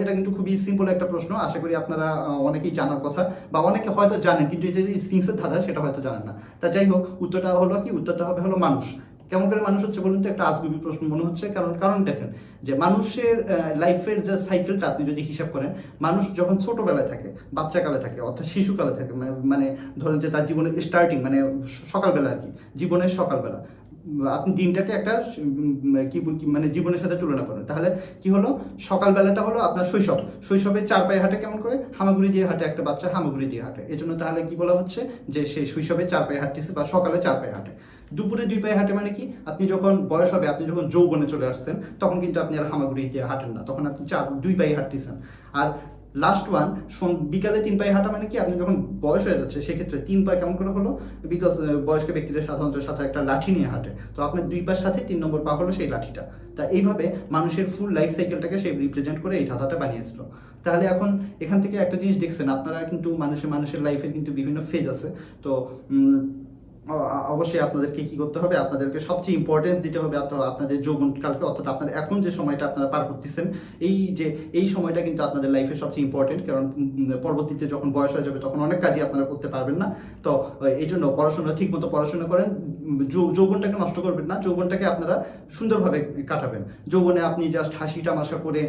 এটা কিন্তু খুবই সিম্পল একটা প্রশ্ন, আশা করি আপনারা অনেকেই জানার কথা বা অনেকে হয়তো জানেন, কিন্তু এটা যে স্ফিংসের ধাঁধা সেটা হয়তো জানেন না। তা যাই হোক, উত্তরটা হলো কি, উত্তরটা হবে হলো মানুষ। কেমন করে মানুষ হচ্ছে বলুন তো? একটা আজগুবি প্রশ্ন মনে হচ্ছে, কারণ দেখেন যে মানুষের লাইফের যে সাইকেলটা আপনি যদি হিসাব করেন, মানুষ যখন ছোটবেলায় থাকে, বাচ্চাকালে থাকে, অর্থাৎ শিশুকালে থাকে, মানে ধরেন যে তার জীবনের স্টার্টিং মানে সকালবেলা আর কি, জীবনের সকালবেলা আপনি দিনটাকে একটা কি মানে জীবনের সাথে তুলনা করেন, তাহলে কি হলো, সকালবেলাটা হলো আপনার শৈশবে 4 পায়ে হাঁটে। কেমন করে? হামাগুড়ি দিয়ে হাঁটে, একটা বাচ্চা হামাগুড়ি দিয়ে হাঁটে। এজন্য তাহলে কি বলা হচ্ছে যে সে শৈশবে 4 পায়ে হাঁটতেছে বা সকালে 4 পায়ে হাঁটে। দুপুরে 2 পায়ে হাঁটে মানে কি, আপনি যখন বয়স হবে, আপনি যখন যৌবনে চলে আসছেন, তখন কিন্তু আপনি আর হামাগুড়ি দিয়ে হাঁটেন না, তখন আপনি 2 পায়ে হাঁটতেছেন। আর লাস্ট ওয়ান বিকালে 3 পায়ে হাঁটা মানে কি, আপনি যখন বয়স হয়ে যাচ্ছে সেক্ষেত্রে 3 পায়ে কেমন করে হলো, বিকজ বয়স্ক ব্যক্তিদের সাধারণত সাথে একটা লাঠি নিয়ে হাঁটে, তো আপনার 2 পায়ের সাথে 3 নম্বর পা হলো সেই লাঠিটা। তা এইভাবে মানুষের ফুল লাইফ সাইকেলটাকে সে রিপ্রেজেন্ট করে এই ধাঁধাটা বানিয়েছিল। তাহলে এখন এখান থেকে একটা জিনিস দেখছেন আপনারা, কিন্তু মানুষের লাইফের কিন্তু বিভিন্ন ফেজ আছে। তো অবশ্যই আপনাদেরকে কি করতে হবে, আপনাদেরকে সবচেয়ে ইম্পর্টেন্স দিতে হবে আপনাদের যৌবনকালকে, অর্থাৎ আপনার এখন যে সময়টা আপনারা পার করতেছেন, এই সময়টা কিন্তু আপনাদের লাইফে সবচেয়ে ইম্পর্টেন্ট। কারণ পরবর্তীতে যখন বয়স হয়ে যাবে তখন অনেক কাজই আপনারা করতে পারবেন না। তো এই জন্য ঠিক মতো পড়াশোনা করেন, যৌবনটাকে নষ্ট করবেন না, যৌবনটাকে আপনারা সুন্দরভাবে কাটাবেন। যৌবনে আপনি জাস্ট হাসি তামাশা করে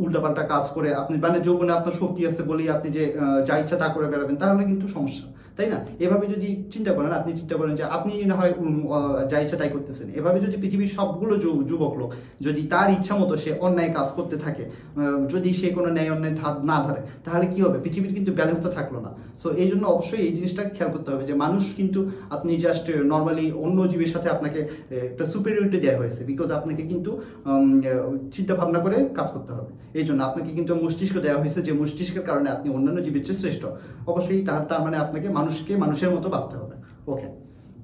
উল্টাপাল্টা কাজ করে আপনি মানে যৌবনে আপনার শক্তি আছে বলেই আপনি যে যা ইচ্ছা তা করে বেড়াবেন, তাহলে কিন্তু সমস্যা, তাই না? এভাবে যদি চিন্তা করেন, আপনি চিন্তা করেন যে আপনি না হয় যা ইচ্ছা তাই করতেছেন, এভাবে যদি পৃথিবীর সবগুলো যুবক লোক যদি তার ইচ্ছা মতো সে অন্যায় কাজ করতে থাকে, যদি সে কোনো ন্যায় অন্যায় না ধরে, তাহলে কি হবে? পৃথিবীর কিন্তু ব্যালেন্সটা থাকলো না। সো এই জন্য অবশ্যই এই জিনিসটা খেয়াল করতে হবে যে মানুষ কিন্তু আপনি জাস্ট নর্মালি অন্য জীবের সাথে আপনাকে একটা সুপিরিয়রিটি দেওয়া হয়েছে, বিকজ আপনাকে কিন্তু চিন্তা ভাবনা করে কাজ করতে হবে। এই জন্য আপনাকে কিন্তু মস্তিষ্ক দেওয়া হয়েছে, যে মস্তিষ্কের কারণে আপনি অন্যান্য জীবের চেয়ে শ্রেষ্ঠ। অবশ্যই তার মানে আপনাকে মানুষের মতো বাঁচতে হবে। ওকে,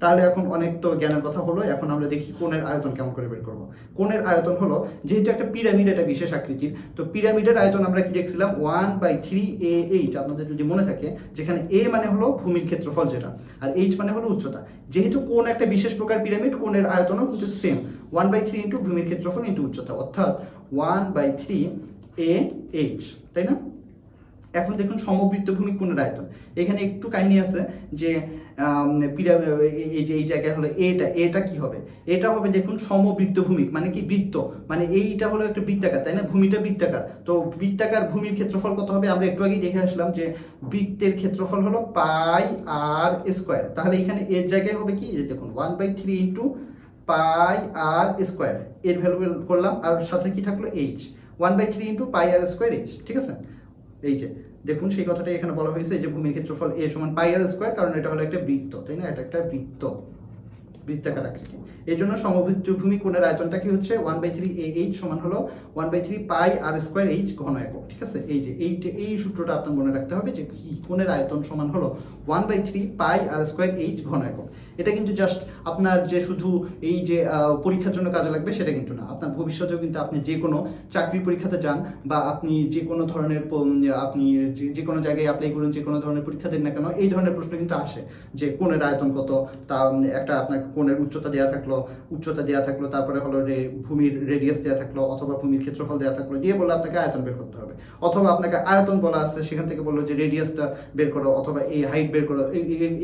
তাহলে এখন অনেক তো জ্ঞানের কথা হলো, এখন আমরা দেখি কোণের আয়তন কেমন করে বের করবো। কোণের আয়তন হলো, যেহেতু একটা পিরামিড, এটা বিশেষ আকৃতির, তো পিরামিডের আয়তন আমরা কি দেখছিলাম 1/3 AH, আপনাদের যদি মনে থাকে, যেখানে A মানে হলো ভূমির ক্ষেত্রফল যেটা, আর H মানে হলো উচ্চতা। যেহেতু কোণ একটা বিশেষ প্রকার পিরামিড, কোণের আয়তনও কিন্তু সেম, 1/3 ইন্টু ভূমির ক্ষেত্রফল ইন্টু উচ্চতা, অর্থাৎ 1/3 AH, তাই না? এখন দেখুন সমবৃত্ত ভূমি কোণের আয়তন, এখানে একটু কাহিনী আছে যে এই জায়গায় হলো এটা কি হবে, এটা হবে দেখুন সমবৃত্ত ভূমি, মানে কি বৃত্ত, মানে এইটা হলো একটা বৃত্তাকার, তাই না? ভূমিটা বৃত্তাকার, তো বৃত্তাকার ভূমির ক্ষেত্রফল কত হবে? আমরা একটু আগেই দেখে আসলাম যে বৃত্তের ক্ষেত্রফল হলো πr²। তাহলে এখানে এর জায়গায় হবে কি, দেখুন 1/3 ইন্টু πr², এর ভ্যালু করলাম, আর সাথে কি থাকলো h, 1/3 ইন্টু πr²h, ঠিক আছে? এই যে দেখুন সেই কথাটাই এখানে বলা হয়েছে যে ভূমির ক্ষেত্রফল a সমান πr², কারণ এটা হলো একটা বৃত্ত, তাই না? এটা একটা বৃত্তাকার আকৃতি। এই জন্য সমবৃত্ত ভূমি কোণের আয়তনটা কি হচ্ছে 1/3 AH সমান হলো 1/3 πr²h ঘন একক, ঠিক আছে? এই সূত্রটা আপনার মনে রাখতে হবে যে কোণের আয়তন সমান হলো 1/3 πr²h ঘন একক। এটা কিন্তু জাস্ট আপনার যে শুধু এই যে পরীক্ষার জন্য কাজে লাগবে সেটা কিন্তু না, আপনার ভবিষ্যতেও কিন্তু আপনি যে কোনো চাকরির পরীক্ষাতে যান বা আপনি যে কোনো ধরনের আপনি যে কোনো জায়গায় অ্যাপ্লাই করুন, যে কোনো ধরনের পরীক্ষা দেন না কেন, এই ধরনের প্রশ্ন কিন্তু আসে যে কোণের আয়তন কত, তা একটা আপনার কোণের উচ্চতা দেওয়া থাকলো, তারপরে হলো ভূমির রেডিয়াস দেওয়া থাকলো, অথবা ভূমির ক্ষেত্রফল দেওয়া থাকলো, দিয়ে বললো আপনাকে আয়তন বের করতে হবে, অথবা আপনাকে আয়তন বলা আছে সেখান থেকে বললো যে রেডিয়াসটা বের করো, অথবা এই হাইট বের করো।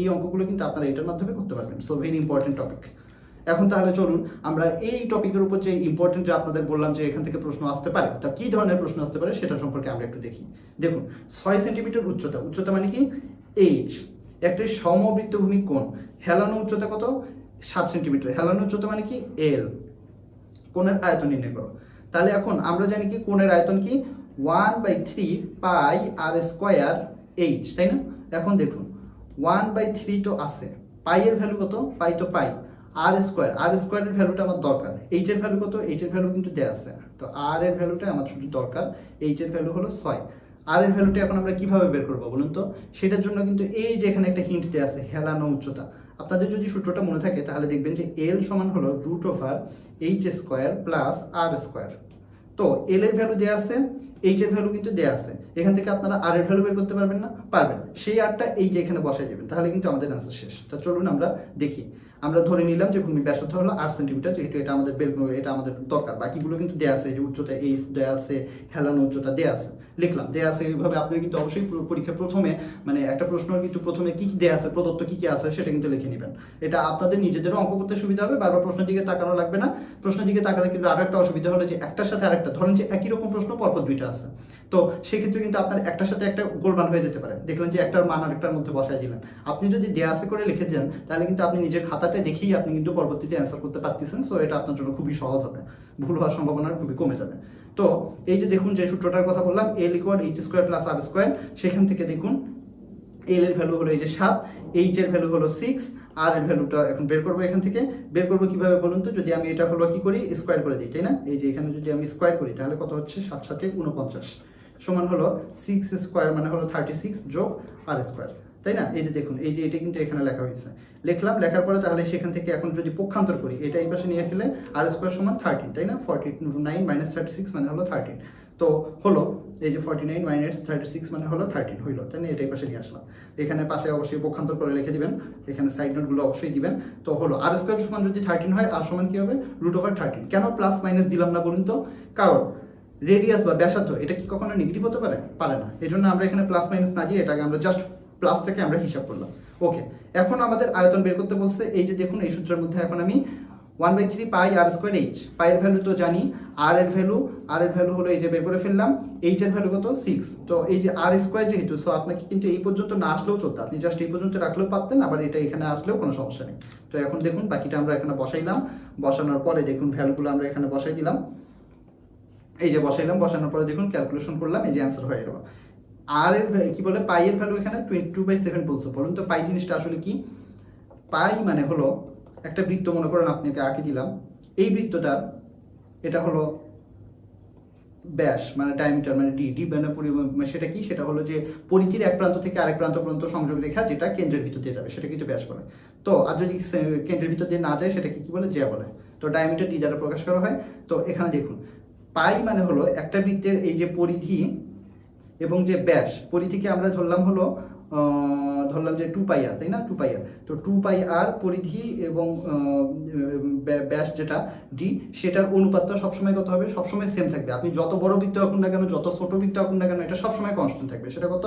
এই অঙ্কগুলো কিন্তু আপনারা এটার মাধ্যমে করতে পারবেন। So very important topic. এখন তাহলে চলুন আমরা এই টপিকের উপর যে ইম্পর্টেন্ট, যে আপনাদের বললাম যে এখান থেকে প্রশ্ন আসতে পারে, তা কি ধরনের প্রশ্ন আসতে পারে সেটা সম্পর্কে আমরা একটু দেখি। দেখুন 6 সেন্টিমিটার উচ্চতা মানে কি h, একটা সমবৃত্ত ভূমি কোণ, হেলানো উচ্চতা কত? 7 সেন্টিমিটার, হেলানো উচ্চতা মানে কি l, কোণের আয়তন নির্ণয় করো। তাহলে এখন আমরা জানি কি কোণের আয়তন কি 1/3 πr²h, তাই না? এখন দেখুন 1/3 তো আছে, পাই এর ভ্যালু কত? পাই তো পাই, r² এর ভ্যালুটা আমার দরকার, h এর ভ্যালু কত? h এর ভ্যালু কিন্তু দেয়া আছে, তো r এর ভ্যালুটা আমার শুধু দরকার, h এর ভ্যালু হলো 6। r এর ভ্যালুটা এখন আমরা কিভাবে বের করবো বলুন তো? সেটার জন্য কিন্তু এই যে এখানে একটা হিন্ট দেয়া আছে, হেলানো উচ্চতা। আপনাদের যদি সূত্রটা মনে থাকে তাহলে দেখবেন যে l সমান হলো √h² প্লাস r²। তো l এর ভ্যালু দেয়া আছে, h এর ভ্যালু কিন্তু দেয়া আছে, এখান থেকে আপনারা r এর ভ্যালু বের করতে পারবেন না? পারবেন। সেই rটা এই যে এখানে বসাই দেবেন, তাহলে কিন্তু আমাদের অ্যান্সার শেষ। তা চলুন আমরা দেখি। আমরা ধরে নিলাম যে ভূমি ব্যাসার্ধ হলো 8 সেন্টিমিটার, যেহেতু এটা আমাদের দরকার। বাকিগুলো কিন্তু দেয়া আছে, যে উচ্চতা h দেয়া আছে, হেলানো উচ্চতা দেয়া আছে, লিখলাম দেয়া আছে। এইভাবে আপনি কিন্তু অবশ্যই পরীক্ষা প্রথমে মানে একটা প্রশ্ন কিন্তু প্রথমে কি দেয়া আছে, প্রদত্ত কি আছে সেটা কিন্তু লিখে নেবেন। এটা আপনাদের নিজেদেরও অঙ্ক করতে সুবিধা হবে, বারবার প্রশ্নের দিকে তাকানো লাগবে না। প্রশ্নের দিকে তাকালে কিন্তু আরো একটা অসুবিধা হলো যে একটার সাথে আরেকটা, ধরেন যে একই রকম প্রশ্ন পরপর দুইটা আছে, তো সেক্ষেত্রে কিন্তু আপনার একটার সাথে একটা গোলমাল হয়ে যেতে পারে। দেখলেন যে একটার মান আরেকটার মধ্যে বসাই দিলেন। আপনি যদি দেয়া আছে করে লিখে দেন, তাহলে কিন্তু আপনি নিজের খাতাটা দেখেই আপনি কিন্তু পরবর্তীতে অ্যান্সার করতে পারতেছেন। সো এটা আপনার জন্য খুবই সহজ হবে, ভুল হওয়ার সম্ভাবনা খুবই কমে যাবে। তো এই যে দেখুন যে সূত্রটার কথা বললাম, l = h² প্লাস r², সেখান থেকে দেখুন l এর ভ্যালু হলো এই যে 7, h এর ভ্যালু হলো 6, r এর ভ্যালুটা এখন বের করবো। এখান থেকে বের করবো কিভাবে বলুন তো? যদি আমি এটা হলো কি করি, স্কোয়ার করে দিই, তাই না? এই যে এখানে যদি আমি স্কোয়ার করি তাহলে কত হচ্ছে? 7 7 49 সমান হলো 6² মানে হলো 36 যোগ r², তাই না? এই যে দেখুন, এই যে এটা কিন্তু এখানে লেখা হয়েছে, লিখলাম। লেখার পরে তাহলে সেখান থেকে এখন যদি পক্ষান্তর করি, এটা এই পাশে নিয়ে গেলে r² সমান 13, তাই না? 49 - 36 মানে হলো 13। তো হলো এই যে 49 মাইনাস 36 মানে হলো 13 হইলো, তাই না? এটাই পাশে নিয়ে আসলাম। এখানে পাশে অবশ্যই পক্ষান্তর করে লিখে দিবেন, এখানে সাইড নোটগুলো অবশ্যই দিবেন। তো হলো আর স্কোয়ার সমান যদি 13 হয়, আর সমান কি হবে √13। কেন প্লাস মাইনাস দিলাম না বলুন তো? কারণ রেডিয়াস বা ব্যাসার্ধ এটা কি কখনো নেগেটিভ হতে পারে? পারে না। এই জন্য আমরা এখানে প্লাস মাইনাস না দিয়ে এটাকে আমরা জাস্ট প্লাস থেকে আমরা হিসাব করলাম। ওকে, এখন আমাদের আয়তন বের করতে বলছে। এই যে দেখুন এই সূত্রের মধ্যে এখন আমি 1/3 পাই আর স্কোয়ার এইচ, পাইয়ের ভ্যালু তো জানি, আর এর ভ্যালু হলো এই যে বের করে ফেললাম, এইচ এর ভ্যালু কত 6। তো এই যে আর স্কোয়ার যেহেতু, সো আপনাকে কিন্তু এই পর্যন্ত না আসলেও চলতো, আপনি জাস্ট এই পর্যন্ত রাখলেও পারতেন, আবার এটা এখানে আসলেও কোনো সমস্যা নেই। তো এখন দেখুন বাকিটা আমরা এখানে বসাইলাম, বসানোর পরে দেখুন ভ্যালুগুলো আমরা এখানে বসাই দিলাম, এই যে বসাইলাম, বসানোর পরে দেখুন ক্যালকুলেশন করলাম, এই যে অ্যান্সার হয়ে গেল। আর এর কি বলে পাই এর ভ্যালু এখানে 22/7 বলছে। বলুন তো পাই জিনিসটা আসলে কি? পাই মানে হলো একটা বৃত্ত, মনে করেন আপনাকে আঁকে দিলাম, এই বৃত্তটার এটা হলো ব্যাস মানে ডায়ামিটার মানে ডি মানে সেটা কি? সেটা হলো যে পরিধির এক প্রান্ত থেকে আরেক প্রান্ত পর্যন্ত সংযোগ রেখা যেটা কেন্দ্রের ভিতর দিয়ে যাবে, সেটা কিন্তু ব্যাস বলে। তো আর যদি কেন্দ্রের ভিতর দিয়ে না যায় সেটাকে কি বলে? জ্যা বলে। তো ডায়ামিটার ডি দ্বারা প্রকাশ করা হয়। তো এখানে দেখুন পাই মানে হলো একটা বৃত্তের এই যে পরিধি এবং যে ব্যাস, পরিধিকে আমরা ধরলাম হলো যে 2πr, তাই না? 2πr। তো 2πr পরিধি এবং ব্যাস যেটা ডি, সেটার অনুপাতটা সবসময় কত হবে? সবসময় সেম থাকবে। আপনি যত বড় বৃত্ত আঁকুন না কেন, যত ছোট বৃত্ত আঁকুন না কেন, এটা সবসময় কনস্ট্যান্ট থাকবে। সেটা কত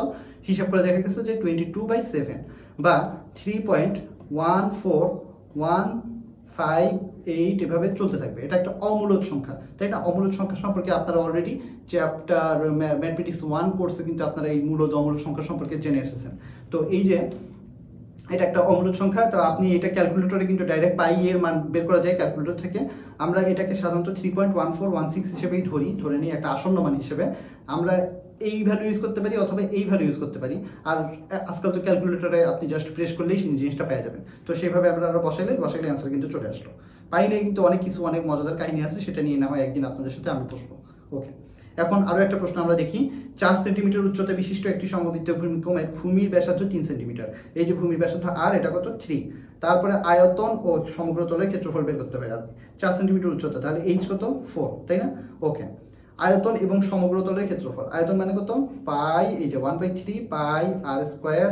হিসাব করে দেখা গেছে যে 22/7 বা 3.14158 এভাবে চলতে থাকবে। এটা একটা অমূলদ সংখ্যা, তাই না? অমূলদ সংখ্যা সম্পর্কে আপনারা অলরেডি চ্যাপ্টার ম্যাথমেটিক্স 1 কোর্সে কিন্তু আপনারা এই মূলদ অমূলদ সংখ্যা সম্পর্কে জেনে এসেছেন। তো এই যে এটা একটা অমূলদ সংখ্যা, তো আপনি এটা ক্যালকুলেটরে কিন্তু ডাইরেক্ট পাই এর মান বের করা যায় ক্যালকুলেটর থেকে। আমরা এটাকে সাধারণত 3.1416 হিসেবেই ধরে নিই একটা আসন্ন মান হিসেবে। আমরা এই ভ্যালু ইউজ করতে পারি অথবা এই ভ্যালু ইউজ করতে পারি। আর আজকাল তো ক্যালকুলেটরে আপনি জাস্ট প্রেস করলেই জিনিসটা পেয়ে যাবেন। তো সেইভাবে আমরা বসাইলে অ্যান্সার কিন্তু চলে আসলো। পাই নিয়ে কিন্তু অনেক কিছু, অনেক মজাদার কাহিনী আছে, সেটা নিয়ে না হয় একদিন আপনাদের সাথে আমি বসবো। ওকে, এখন আরো একটা প্রশ্ন আমরা দেখি। 4 সেন্টিমিটার উচ্চতা বিশিষ্ট একটি সমবৃত্ত ভূমির ব্যাসার্ধ 3 সেন্টিমিটার। এই যে ভূমির ব্যাসার্ধ আর, এটা কত 3। তারপরে আয়তন ও সমগ্র তলের ক্ষেত্রফল বের করতে হবে। আর 4 সেন্টিমিটার উচ্চতা, তাহলে এইচ কত 4, তাই না? ওকে, আয়তন এবং সমগ্র তলের ক্ষেত্রফল, আয়তন মানে কত? পাই, এই যে 1/3 পাই আর স্কোয়ার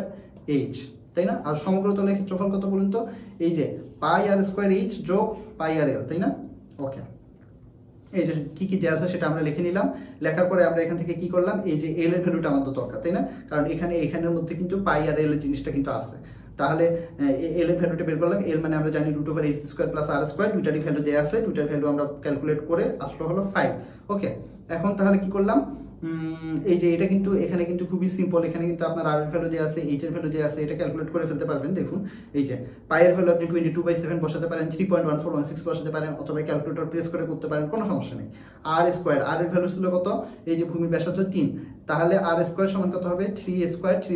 এইচ, তাই না? আর সমগ্র তলের ক্ষেত্রফল কত বলুন তো? এই যে পাই আর স্কোয়ার এইচ যোগ পাই আর এল, তাই না? ওকে, এই যে কি কি দেওয়া আছে সেটা আমরা লিখে নিলাম। লেখার পরে আমরা এখান থেকে কি করলাম? এই যে এল এর ভ্যালুটা আমাদের দরকার, তাই না? কারণ এখানের মধ্যে কিন্তু পাই আর এল এর জিনিসটা কিন্তু আছে। তাহলে এল এর ভ্যালুটা বের করলাম। এল মানে আমরা জানি √h² প্লাস আর স্কোয়ার, দুইটারই ভ্যালু দেওয়া আছে, দুইটার ভ্যালু আমরা ক্যালকুলেট করে আসলো হলো 5। ওকে, এখন তাহলে কি করলাম? এই যে এটা কিন্তু এখানে কিন্তু খুবই সিম্পল। এখানে কিন্তু আপনার আর এর ভ্যালু দেওয়া আছে, এইচ এর ভ্যালু দেওয়া আছে, এটা ক্যালকুলেট করে ফেলতে পারবেন। দেখুন এই যে পাই এর ভ্যালু আপনি 22/7 বসাতে পারেন, 3.1416 বসাতে পারেন, অথবা ক্যালকুলেটর প্রেস করে করতে পারেন, কোনো সমস্যা নেই। আর স্কোয়ার, আর এর ভ্যালু ছিল কত? এই যে ভূমির ব্যাসার্ধ 3, তাহলে আর স্কোয়ার সমান কত হবে? 3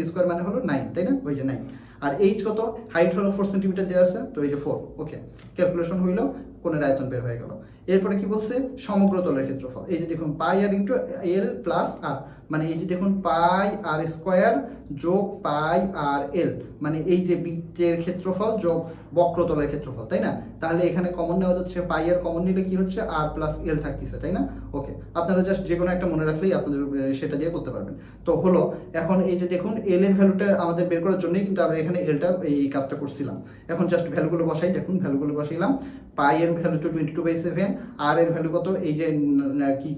স্কোয়ার মানে হলো 9, তাই না? ওই যে 9। আর এইচ কত? হাইট হলো 4 সেন্টিমিটার দেওয়া আছে, তো এই যে 4। ওকে, ক্যালকুলেশন হইলো, কোণের আয়তন বের হয়ে গেল। এরপরে কি বলছে? সমগ্র তলের ক্ষেত্রফল। এই যে দেখুন পাই আর ইন্টু এল প্লাস আর, মানে এই যে দেখুন পাই আর স্কোয়ার যোগ পাই আর এল, মানে এই যে বৃত্তের ক্ষেত্রফল যোগ বক্রতলের ক্ষেত্রফল, তাই না? তাহলে এখানে কমন নেওয়া যাচ্ছে, পাই আর কমন নিলে কি হচ্ছে? আর প্লাস এল থাকতেছে, তাই না? ওকে, আপনারা জাস্ট যে কোনো একটা মনে রাখলেই আপনাদের সেটা দিয়ে করতে পারবেন। তো হলো, এখন এই যে দেখুন এল এর ভ্যালুটা আমাদের বের করার জন্যই কিন্তু আমরা এখানে এলটা এই কাজটা করছিলাম। এখন জাস্ট ভ্যালুগুলো বসাই, দেখুন ভ্যালুগুলো বসাইলাম। পাই এর ভ্যালু তো 22/7, আর এর ভ্যালু কত? এই যে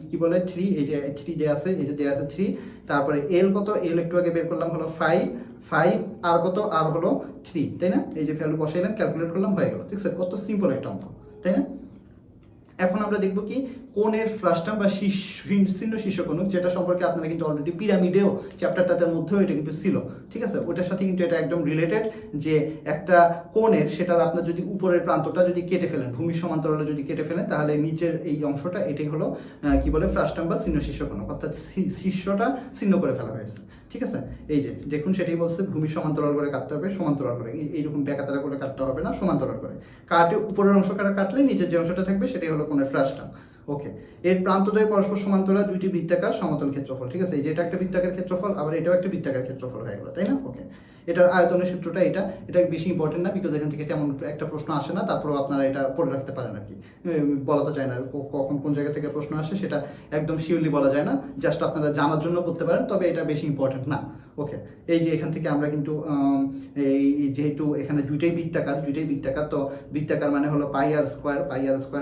কি বলে 3, এই যে 3 দেয়া আছে, এই যে দেয়া আছে 3। তারপরে এল কত? এল একটু আগে বের করলাম হলো 5, আর কত? আর হলো 3, তাই না? এই যে ভ্যালু বসাইলাম, ক্যালকুলেট করলাম, হয়ে গেল। ঠিক আছে, কত সিম্পল একটা অঙ্ক, তাই না? এখন আমরা দেখব কি কোণের ফ্রাস্টাম বা শীর্ষ শীর্ষকোণ, যেটা সম্পর্কে আপনারা কিন্তু অলরেডি পিরামিডেও চ্যাপ্টারটার মধ্যেও এটা কিন্তু ছিল। ঠিক আছে, ওটার সাথে কিন্তু এটা একদম রিলেটেড, যে একটা কোণের সেটার আপনার যদি উপরের প্রান্তটা যদি কেটে ফেলেন, ভূমির সমান্তরালে যদি কেটে ফেলেন, তাহলে নিচের এই অংশটা এটাই হলো কি বলে ফ্রাস্টাম বা শীর্ষকোণ, অর্থাৎ শীর্ষটা ছিন্ন করে ফেলা হয়েছে। ঠিক আছে, এই যে দেখুন সেটাই বলছে, ভূমি সমান্তরাল করে কাটতে হবে, সমান্তরাল করে, এইরকম বেকাতারা করে কাটতে হবে না, সমান্তরাল করে কাটে। উপরের অংশ কাটলে নিচের যে অংশটা থাকবে সেটাই হলো কোণের ফ্রাস্টাম। ওকে, এর প্রান্তদ্বয় পরস্পর সমান্তরাল দুইটি বৃত্তাকার সমতল ক্ষেত্রফল। ঠিক আছে, এই যে এটা একটা বৃত্তাকার ক্ষেত্রফল, আবার এটাও একটা বৃত্তাকার ক্ষেত্রফল হয়ে গেল, তাই না? ওকে, এটার আয়তনের সূত্রটা এটা এটা বেশি ইম্পর্টেন্ট না, বিকজ এখান থেকে তেমন একটা প্রশ্ন আসে না, তারপরেও আপনারা এটা পড়ে রাখতে পারেন আর কি। বলা তো যায় না কখন কোন জায়গা থেকে প্রশ্ন আসে, সেটা একদম শিওরলি বলা যায় না, জাস্ট আপনারা জানার জন্য পড়তে পারেন, তবে এটা বেশি ইম্পর্টেন্ট না। ওকে, এই যে এখান থেকে আমরা কিন্তু এই যেহেতু এখানে দুইটাই বৃত্তাকার, তো বৃত্তাকার মানে হলো পাই আর স্কোয়ার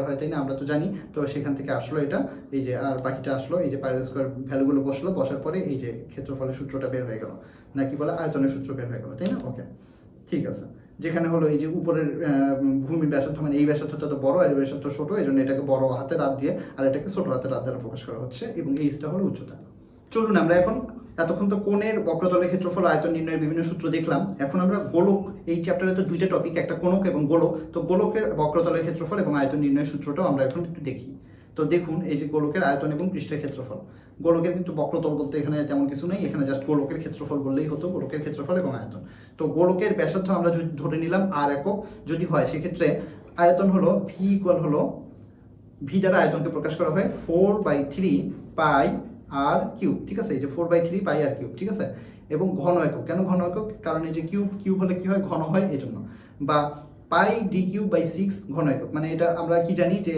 হয়, তাই না, আমরা তো জানি। তো সেখান থেকে আসলো এটা, এই যে আর বাকিটা আসলো, এই যে পাই আর স্কোয়ার ভ্যালুগুলো বসার পরে এই যে ক্ষেত্রফলের সূত্রটা বের হয়ে গেল, নাকি বলে আয়তনের সূত্র বের হয়ে গেল, তাই না। ওকে, ঠিক আছে। যেখানে হলো এই যে উপরের ভূমির ব্যাসার্ধ, মানে এই ব্যাসার্ধটা তো বড় আর এই ব্যাসার্ধ ছোট, এই জন্য এটাকে বড় হাতের হাত দিয়ে আর এটাকে ছোট হাতের হাত দ্বারা প্রকাশ করা হচ্ছে, এবং এইটা হলো উচ্চতা। চলুন আমরা এখন, এতক্ষণ তো কোণের বক্রতলের ক্ষেত্রফল আয়তন নির্ণয়ের বিভিন্ন সূত্র দেখলাম, এখন আমরা গোলক, এই চ্যাপ্টারে তো দুইটা টপিক, একটা কোণক এবং গোলক, তো গোলকের বক্রতলের ক্ষেত্রফল এবং আয়তন নির্ণয়ের সূত্রটাও আমরা এখন একটু দেখি। তো দেখুন, এই যে গোলকের আয়তন এবং পৃষ্ঠের ক্ষেত্রফল, গোলকের কিন্তু বক্রতল বলতে এখানে তেমন কিছু নেই, এখানে জাস্ট গোলকের ক্ষেত্রফল বললেই হতো, গোলকের ক্ষেত্রফল এবং আয়তন। তো গোলকের ব্যাসার্ধ আমরা যদি ধরে নিলাম আর একক যদি হয়, সেক্ষেত্রে আয়তন হলো ভি ইকুয়াল হলো, ভি দ্বারা আয়তনকে প্রকাশ করা হয় 4/3 পাই আর কিউব, ঠিক আছে, এই যে 4/3 পাই আর কিউব, ঠিক আছে। এবং ঘন একক, কেন ঘন একক, কারণ এই যে কিউব হলে কি হয়, ঘন হয়, এই জন্য। বা পাই ডি কিউব বাই 6 ঘন একক, মানে এটা আমরা কি জানি যে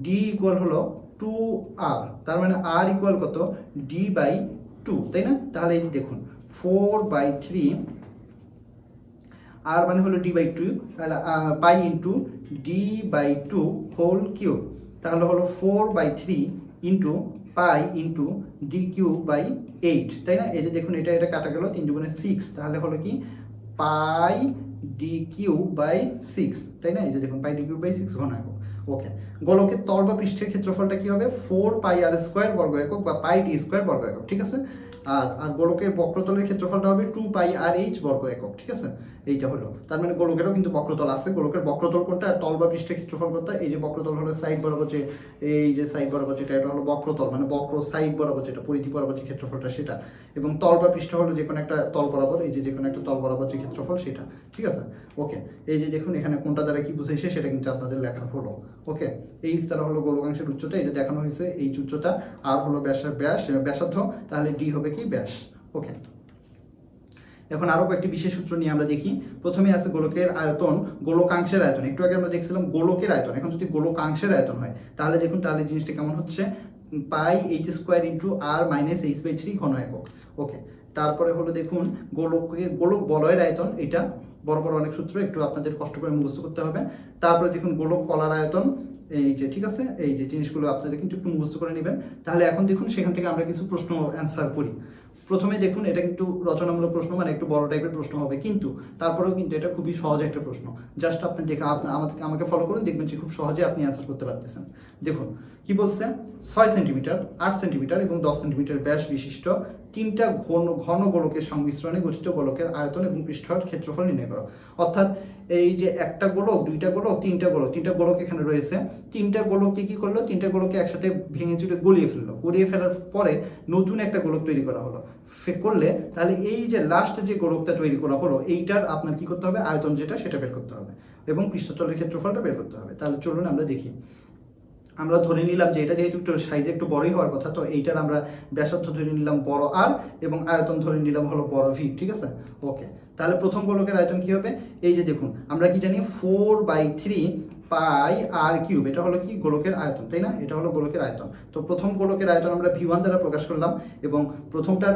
ডি ইকুয়াল হলো 2r, তার মানে আর ইকুয়াল কত, ডি বাই 2, তাই না। তাহলে এই দেখুন 4/3 আর মানে হলো ডি বাই 2, তাহলে pi into D by 2 whole cube, তাহলে হলো 4/3 into pi into D cube by 8, তাই না। এই যে দেখুন, এটা কাটা গেল, 3 × 6, তাহলে হলো কি পাই ডি কিউব বাই 6, তাই না। এই যে দেখুন, পাই ডি কিউব বাই 6 ঘন একক। ওকে, গোলকের তল বা পৃষ্ঠের ক্ষেত্রফলটা কি হবে, 4 পাই আর স্কোয়ার বর্গ একক বা পাই ডি স্কোয়ার বর্গ একক, ঠিক আছে। আর গোলকের বক্রতলের ক্ষেত্রফলটা হবে 2 পাই আর এইচ বর্গ একক, ঠিক আছে। এইটা হলো, তার মানে গোলকেরও কিন্তু বক্রতল আছে, গোলকের বক্রতল কোনটা আর তল বা পৃষ্ঠের ক্ষেত্রফল কোনটা, এই যে বক্রতল হলো সাইড বরাবর, যে এই যে সাইড বরাবর যেটা, এটা হলো বক্রতল, মানে বক্র সাইড বরাবর যেটা পরিধি বরাবর যে ক্ষেত্রফলটা সেটা, এবং তল বা পৃষ্ঠ হলো যে কোনো একটা তল বরাবর, এই যে কোনো একটা তল বরাবর যে ক্ষেত্রফল সেটা, ঠিক আছে। ওকে, এই যে দেখুন এখানে কোনটা দ্বারা কি বুঝাইছে সেটা কিন্তু আপনাদের লেখা হলো। ওকে, এই দ্বারা হলো গোলকাংশের উচ্চতা, এই যে দেখানো হয়েছে এই উচ্চতা, আর হলো ব্যাসার্ধ, তাহলে ডি হবে কি ব্যাস। ওকে, এখন আরো কয়েকটি বিশেষ সূত্র নিয়ে আমরা দেখি। প্রথমে আছে গোলকের আয়তন, গোলকাংশের আয়তন। একটু আগে আমরা দেখছিলাম গোলকের আয়তন, এখন যদি গোলকাংশের আয়তন হয় তাহলে দেখুন, তাহলে জিনিসটা কেমন হচ্ছে, পাই এইচ স্কোয়ার ইন্টু আর মাইনাস h/3 ঘন একক। ওকে, তারপরে হলো দেখুন গোলক বলয়ের আয়তন, এটা বড় বড় অনেক সূত্র, একটু আপনাদের কষ্ট করে মুখস্থ করতে হবে। তারপরে দেখুন গোলক কলার আয়তন, এই যে, ঠিক আছে, এই যে জিনিসগুলো আপনাদের কিন্তু একটু মুখস্থ করে নেবেন। তাহলে এখন দেখুন সেখান থেকে আমরা কিছু প্রশ্ন অ্যান্সার করি। প্রথমে দেখুন, এটা কিন্তু রচনামূলক প্রশ্ন, মানে একটু বড় টাইপের প্রশ্ন হবে, কিন্তু তারপরেও কিন্তু এটা খুবই সহজ একটা প্রশ্ন। জাস্ট আপনি আমাকে ফলো করুন, দেখবেন যে খুব সহজে আপনি অ্যান্সার করতে পারতেছেন। দেখুন কি বলছে, 6 সেন্টিমিটার, 8 সেন্টিমিটার এবং 10 সেন্টিমিটার ব্যাস বিশিষ্ট তিনটা ঘন গোলকের সংমিশ্রণে গঠিত গোলকের আয়তন এবং পৃষ্ঠের ক্ষেত্রফল নির্ণয় করো। অর্থাৎ এই যে একটা গোলক, দুইটা গোলক, তিনটা গোলক এখানে রয়েছে, তিনটা গোলককে কি করলো, তিনটা গোলককে একসাথে ভেঙে চুরে গলিয়ে ফেলার পরে নতুন একটা গোলক তৈরি করা হলো করলে, তাহলে এই যে লাস্ট যে গোলকটা তৈরি করা হলো, এইটার আপনার কি করতে হবে, আয়তন যেটা সেটা বের করতে হবে এবং পৃষ্ঠতলের ক্ষেত্রফলটা বের করতে হবে। তাহলে চলুন আমরা দেখি। আমরা ধরে নিলাম যে এটা যেহেতু একটু সাইজে একটু বড়ই হওয়ার কথা, তো এইটার আমরা ব্যাসার্ধ ধরে নিলাম বড় আর, এবং আয়তন ধরে নিলাম হলো বড় ভি, ঠিক আছে। ওকে, তাহলে প্রথম গোলকের আয়তন কি হবে, এই যে দেখুন আমরা কি জানি 4/3 পাই আর কিউব, এটা হলো কি গোলকের আয়তন, তাই না, এটা হলো গোলকের আয়তন। তো প্রথম গোলকের আয়তন আমরা V1 দ্বারা প্রকাশ করলাম, এবং প্রথমটার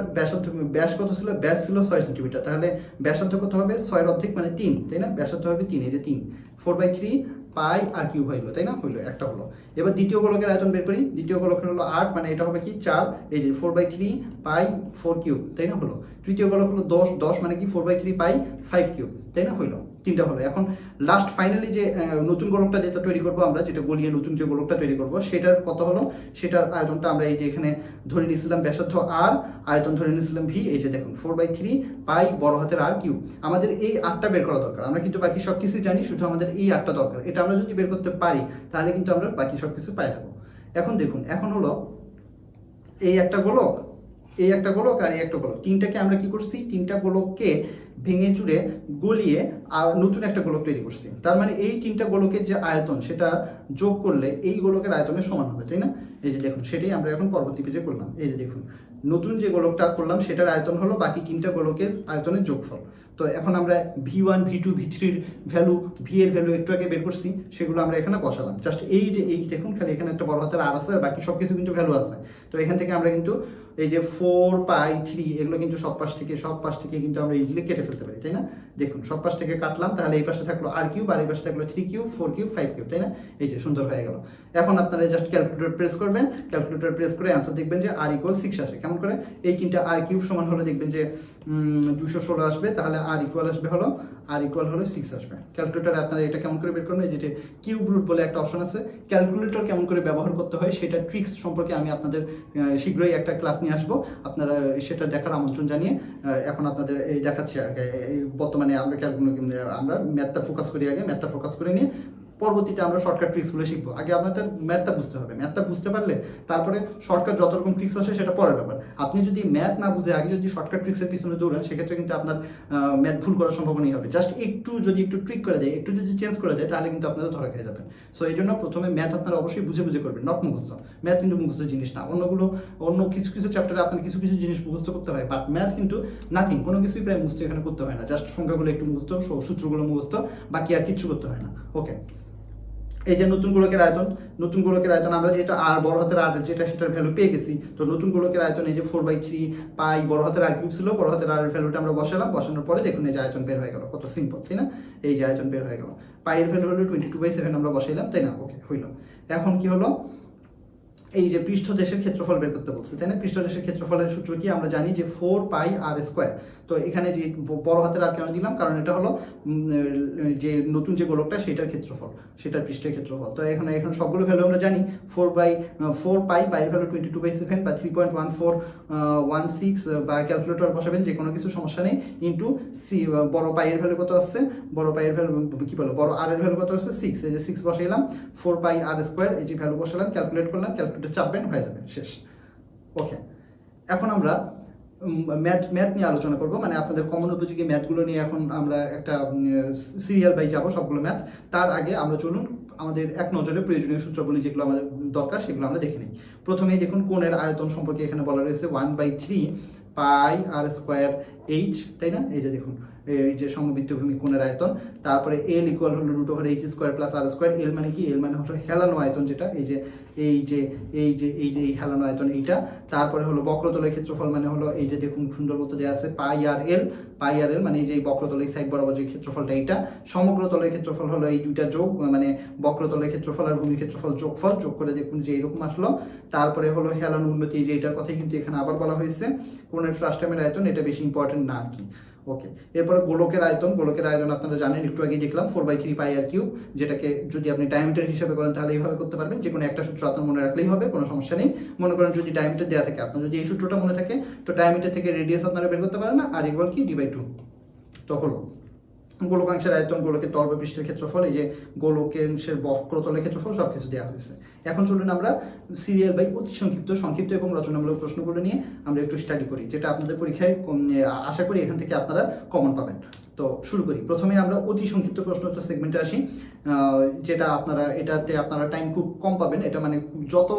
ব্যাস কত ছিল, ব্যাস ছিল 6 সেন্টিমিটার, তাহলে ব্যাসার্ধ কত হবে, 6 এর অর্ধেক মানে 3, তাই না, ব্যাসার্ধ হবে 3, এই যে 3, 4/3 পাই আর কিউব হইলো, তাই না, হইলো, একটা হলো। এবার দ্বিতীয় গোলকের আয়তন বের করি, দ্বিতীয় গোলকের হলো 8, মানে এটা হবে কি 4, এই যে 4/3 পাই 4 কিউব, তাই না, হলো। তৃতীয় গোলক হলো 10, মানে কি 4/3 পাই 5 কিউব, তাই না, হইলো, তিনটা হলো। এখন লাস্ট ফাইনালি যে নতুন গোলকটা যেটা তৈরি করবো আমরা, যেটা গলিয়ে নতুন যে গোলকটা তৈরি করবো, সেটার কত হলো, সেটার আয়তনটা আমরা এই যে এখানে ধরে নিয়েছিলাম ব্যাসার্ধ আর, আয়তন ধরে নিয়েছিলাম ভি, এই যে দেখুন 4/3 পাই বড় হাতের আর কিউব। আমাদের এই 8টা বের করা দরকার, আমরা কিন্তু বাকি সবকিছু জানি, শুধু আমাদের এই 8টা দরকার। এটা আমরা যদি বের করতে পারি তাহলে কিন্তু আমরা বাকি সবকিছু পাই যাবো। এখন দেখুন, এখন হলো এই একটা গোলক, এই একটা গোলক আর এই একটা গোলক, তিনটাকে আমরা কি করছি, তিনটা গোলককে ভেঙে চুরে গলিয়ে আর নতুন একটা গোলক তৈরি করছি। তার মানে এই তিনটা গোলকের যে আয়তন সেটা যোগ করলে এই গোলকের আয়তনের সমান হবে, তাই না। এই যে দেখুন, সেটাই আমরা এখন পরবর্তী পেজে করলাম। এই যে দেখুন নতুন যে গোলকটা করলাম সেটার আয়তন হলো বাকি তিনটা গোলকের আয়তনের যোগফল। তো এখন আমরা V1 V2 V3 value, V এর ভ্যালু একটু আগে বের করছি, সেগুলো আমরা এখানে বসালাম। জাস্ট এই যে এই দেখুন, খালি এখানে একটা বড় হাতের আর আছে, আর বাকি সবকিছু কিন্তু ভ্যালু আছে। তো এখান থেকে আমরা কিন্তু এই যে 4 পাই 3 এগুলো কিন্তু সব পাশ থেকে কিন্তু আমরা ইজিলি কেটে ফেলতে পারি, তাই না? দেখুন সব পাশ থেকে কাটলাম, তাহলে এই পাশে থাকলো r কিউব আর এই পাশে থাকলো 3 কিউব 4 কিউব 5 কিউব, তাই না? এই যে সুন্দর হয়ে গেল। এখন আপনারা জাস্ট ক্যালকুলেটর প্রেস করবেন, ক্যালকুলেটর প্রেস করে অ্যান্সার দেখবেন যে r ইকুয়াল 6 আসে। কেমন করে? এই তিনটা r কিউব সমান হলে দেখবেন যে 216 আসবে, তাহলে r ইকুয়াল আসবে হলো r ইকুয়াল হলো 6 আসবে। ক্যালকুলেটরে আপনারা এটা কেমন করে বের করবেন, এই যে কিউব রুট বলে একটা অপশন আছে, ক্যালকুলেটর কেমন করে ব্যবহার করতে হয় সেটা ট্রিক্স সম্পর্কে আমি আপনাদের শীঘ্রই একটা ক্লাস নিয়ে আসবো, আপনারা সেটা দেখার আমন্ত্রণ জানিয়ে এখন আপনাদের এই দেখাচ্ছি। বর্তমানে আমরা ম্যাথটা ফোকাস করি, আগে ম্যাথটা ফোকাস করে নিয়ে পরবর্তীতে আমরা শর্টকাট ট্রিক্সগুলো শিখবো। আগে আপনাদের ম্যাথটা বুঝতে হবে, ম্যাথটা বুঝতে পারলে তারপরে শর্টকাট যত রকম ট্রিক্স আসে সেটা পরের ব্যাপার। আপনি যদি ম্যাথ না বুঝে আগে যদি শর্টকাট ট্রিক্সের পিছনে দৌড়ান, সেক্ষেত্রে কিন্তু আপনার ম্যাথ ভুল করার সম্ভাবনাই হবে। জাস্ট যদি একটু ট্রিক করে দেয়, একটু যদি চেঞ্জ করে দেয়, তাহলে কিন্তু আপনারা ধরা খেয়ে যাবেন। সো এই জন্য প্রথমে ম্যাথ আপনারা অবশ্যই বুঝে করবেন, নট মুখস্থ। ম্যাথ কিন্তু মুখস্থ জিনিস না। অন্য কিছু চ্যাপ্টারে আপনার কিছু জিনিস মুখস্থ করতে হয়, বাট ম্যাথ কিন্তু নাথিং, কোনো কিছুই প্রায় মুখস্থ এখানে করতে হয় না। জাস্ট সংখ্যাগুলো একটু মুখস্থ, সূত্রগুলো মুখস্থ, বাকি আর কিছু করতে হয় না। ওকে, এই যে নতুন গোলকের আয়তন আমরা যেহেতু আর বড় হাতের আর যেটা সেটার ভ্যালু পেয়ে গেছি, তো নতুন গোলকের আয়তন এই যে 4/3 পাই বড় হাতের আর কিউব ছিল, বড় হাতের আর এর ভ্যালুটা আমরা বসালাম, বসানোর পরে দেখুন এই যে আয়তন বের হয়ে গেল। কত সিম্পল, তাই না? এই যে আয়তন বের হয়ে গেল। পাই এর ভ্যালু হলো 22/7 আমরা বসাইলাম, তাই না? ওকে, হইল। এখন কি হলো, এই যে পৃষ্ঠদেশের ক্ষেত্রফল বের করতে বলছে, তাই না? পৃষ্ঠদেশের ক্ষেত্রফলের সূত্র কি আমরা জানি যে 4 পাই আর স্কয়ার। তো এখানে যে বড় হাতের আর কেন দিলাম, কারণ এটা হলো যে নতুন যে গোলকটা সেটার ক্ষেত্রফল, সেটার পৃষ্ঠের ক্ষেত্রফল। তো এখন সবগুলো ভ্যালু আমরা জানি। 4 পাই এর ভ্যালু 22/7 বা 3.1416 বা ক্যালকুলেটর বসাবেন, যে কোনো কিছু সমস্যা নেই। ইন্টু বড় পাই এর ভ্যালু কত আসছে, বড় পাই এর ভ্যালু কি বলো, বড় আর এর ভ্যালু কত আসছে 6, এই যে 6 বসাইলাম, 4 পাই আর স্কয়ার, এই যে ভ্যালু বসালাম, ক্যালকুলেট করলাম, ক্যালকুলেটর চাপবেন, হয়ে যাবে, শেষ। ওকে, এখন আমরা ম্যাথ নিয়ে আলোচনা করব, মানে আপনাদের কমন উপযোগী ম্যাথগুলো নিয়ে এখন আমরা একটা সিরিয়াল বাই যাব সবগুলো ম্যাথ। তার আগে আমরা চলুন আমাদের এক নজরে প্রয়োজনীয় সূত্রগুলি যেগুলো আমাদের দরকার সেগুলো আমরা দেখে নিই। প্রথমেই দেখুন কোণের আয়তন সম্পর্কে এখানে বলা রয়েছে 1/3 পাই আর স্কয়ার এইচ, তাই না? এই যে দেখুন এই যে সমবৃত্তভূমি কোণের আয়তন। তারপরে এল ইকুয়াল হলো √h স্কয়ার প্লাস আর স্কয়ার। এল মানে কি? এল মানে হলো হেলানো আয়তন, যেটা এই হেলানো আয়তন এইটা। তারপরে হলো বক্রতলের ক্ষেত্রফল, মানে হলো এই যে দেখুন সুন্দর মতো দেওয়া আছে পাই আর এল মানে এই যে বক্রতলের এই সাইড বরাবর যে ক্ষেত্রফলটা এইটা। সমগ্র তলের ক্ষেত্রফল হলো এই দুইটা যোগ, মানে বক্রতলের ক্ষেত্রফল আর ভূমির ক্ষেত্রফল যোগ করে দেখুন যে এইরকম আসলো। তারপরে হলো হেলানো উন্নতি, যে এটার কথাই কিন্তু এখানে আবার বলা হয়েছে। কোণের ফ্রাস্টামের আয়তন, এটা বেশি ইম্পর্টেন্ট না আর কি। ওকে, এরপরে গোলকের আয়তন আপনারা জানেন, একটু আগে দেখলাম 4/3 পাই আর কিউব, যেটাকে যদি আপনি ডায়ামিটার হিসাবে করেন তাহলে এইভাবে করতে পারবেন। যে কোনো একটা সূত্র আপনার মনে রাখলেই হবে, কোনো সমস্যা নেই। মনে করেন যদি ডায়ামিটার দেওয়া থাকে, আপনার যদি এই সূত্রটা মনে থাকে, তো ডায়ামিটার থেকে রেডিয়াস আপনারা বের করতে পারেন না, আর ইকুয়াল কি d/2। তো হলো গোলকাংশের আয়তন, গোলকের তল বা পৃষ্ঠের ক্ষেত্রফল, এই যে গোলকাংশের বক্রতলের ক্ষেত্রফল, সবকিছু দেওয়া হয়েছে। এখন চলুন আমরা সিরিয়াল বাই অতি সংক্ষিপ্ত এবং রচনামূলক প্রশ্নগুলো নিয়ে আমরা একটু স্টাডি করি, যেটা আপনাদের পরীক্ষায় আশা করি এখান থেকে আপনারা কমন পাবেন। তো শুরু করি। প্রথমে আমরা অতি সংক্ষিপ্ত প্রশ্ন সেগমেন্টে আসি, যেটা এটাতে আপনারা টাইম খুব কম পাবেন। এটা মানে যত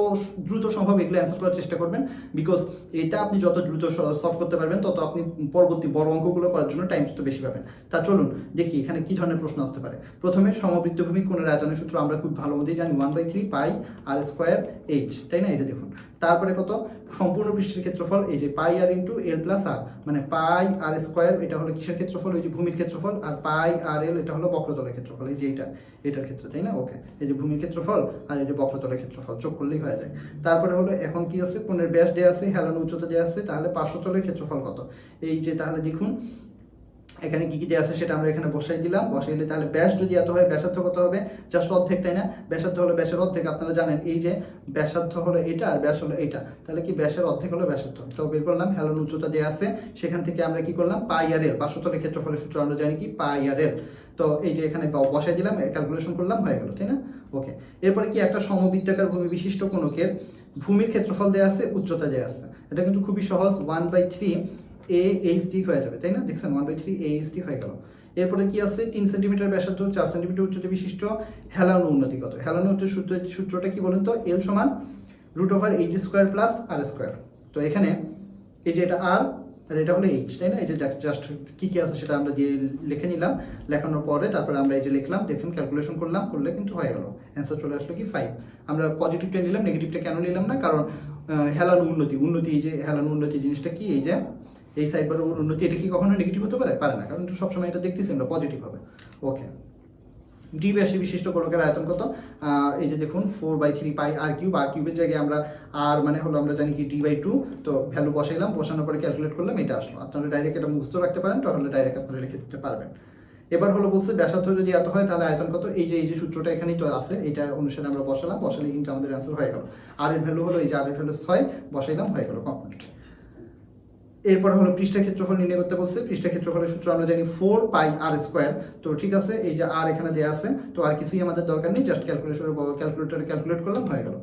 দ্রুত সম্ভব এগুলো অ্যান্সার করার চেষ্টা করবেন, বিকজ এটা আপনি যত দ্রুত সলভ করতে পারবেন তত আপনি পরবর্তী বড় অঙ্কগুলো করার জন্য টাইম তো বেশি পাবেন। তা চলুন দেখি এখানে কি ধরনের প্রশ্ন আসতে পারে। প্রথমে সমবৃত্তভূমি কোণের আয়তনের সূত্র আমরা খুব ভালো মতোই জানি, 1/3 পাই আর স্কয়ার এইচ, তাই না? এটা দেখুন। তারপরে কত? সম্পূর্ণ পৃষ্ঠের ক্ষেত্রফল, এই যে পাই আর ইন্টু এল প্লাস আর, মানে পাই আর স্কয়ার, এটা হলো কিসের ক্ষেত্রফল? ওই যে ভূমির ক্ষেত্রফল। আর পাই আর এল এটা হলো বক্রতলের ক্ষেত্রফল, এই যে এটার ক্ষেত্রে, তাই না? ওকে, এই যে ভূমির ক্ষেত্রফল আর এই যে বক্রতলের ক্ষেত্রফল যোগ করলেই হয়ে যায়। তারপরে হলো এখন কি আছে? কোণের ব্যাস দেওয়া আছে, হেলানো উচ্চতা দেওয়া আছে, তাহলে পার্শ্বতলের ক্ষেত্রফল কত? এই যে তাহলে দেখুন এখানে কি দেওয়া আছে সেটা আমরা এখানে বসাই দিলাম। বসাইলে তাহলে ব্যাস যদি এত হয়, ব্যাসার্ধ কত হবে? জাস্ট অর্ধেক, তাই না? ব্যাসার্ধ হলো ব্যাসের অর্ধেক। আপনারা জানেন এই যে ব্যাসার্ধ হলো এটা আর ব্যাস হলো এটা, তাহলে কি ব্যাসের অর্ধেক হলো ব্যাসার্ধ। তো বের করলাম, হেলানো উচ্চতা দেওয়া আছে, সেখান থেকে আমরা কি করলাম? পাই আর এল, পার্শ্বতলের ক্ষেত্রফলের সূত্র আমরা জানি কি? পাই আর এল। তো এই যে এখানে বসাই দিলাম, ক্যালকুলেশন করলাম, হয়ে গেল, তাই না? ওকে, এরপরে কি একটা সমবৃত্তাকার ভূমি বিশিষ্ট কোণকের ভূমির ক্ষেত্রফল দেওয়া আছে, উচ্চতা দেওয়া আছে। এটা কিন্তু খুবই সহজ, 1/3 AHD হয়ে যাবে, তাই না? দেখছেন 1/3 AHD হয়ে গেল। এরপরে কি আছে? 3 সেন্টিমিটার ব্যাসার্ধ, 4 সেন্টিমিটার উচ্চতা বিশিষ্ট হেলানো উন্নতি কত? হেলানো উন্নতির সূত্রটা কি বলেন তো? L সমান √h² প্লাস আর স্কয়ার। তো এখানে এই যে এটা আর আর এটা হলো এইচ, তাই না? এই যে জাস্ট কি কি আছে সেটা আমরা দিয়ে লিখে নিলাম, লেখানোর পরে তারপরে আমরা এই যে লিখলাম, দেখুন ক্যালকুলেশন করলাম, করলে কিন্তু হয়ে গেল, অ্যান্সার চলে আসলো কি 5। আমরা পজিটিভটা নিলাম, নেগেটিভটা কেন নিলাম না? কারণ হেলানো উন্নতি, এই যে হেলানো উন্নতি জিনিসটা কি, এই যে এই সাইড বার উন্নতি, এটা কি কখনো নেগেটিভ হতে পারে? পারে না, কারণ সবসময় এটা দেখতেছি আমরা পজিটিভ হবে। ওকে, ডি ব্যাসে বিশিষ্ট গোলকের আয়তন কত? এই যে দেখুন 4/3 পাই আর কিউব, আর কিউবের জায়গায় আমরা আর মানে হলো আমরা জানি কি d/2, তো ভ্যালু বসাইলাম, বসানোর পরে ক্যালকুলেট করলাম, এটা আসলো। আপনারা ডাইরেক্ট এটা মুখস্থ রাখতে পারেন, তাহলে ডাইরেক্ট আপনারা লিখে দিতে পারবেন। এবার হলো বলছে ব্যাসার্ধ যদি এত হয় তাহলে আয়তন কত? এই যে সূত্রটা এখানেই তো আছে, এটা অনুসারে আমরা বসালাম, বসালে কিন্তু আমাদের অ্যান্সার হয়ে গেল। আর এর ভ্যালু হলো এই যে আর এর ভ্যালু 6, বসাইলাম, হয়ে গেল, কমপ্লিট। এরপর হলো পৃষ্ঠের ক্ষেত্রফল নির্ণয় করতে বলছে। পৃষ্ঠের ক্ষেত্রফলের সূত্র আমরা জানি 4πr²। তো ঠিক আছে, এই যে আর এখানে দেওয়া আছে, তো আর কিছুই আমাদের দরকার নেই, জাস্ট ক্যালকুলেটরে ক্যালকুলেট করলাম, হয়ে গেল।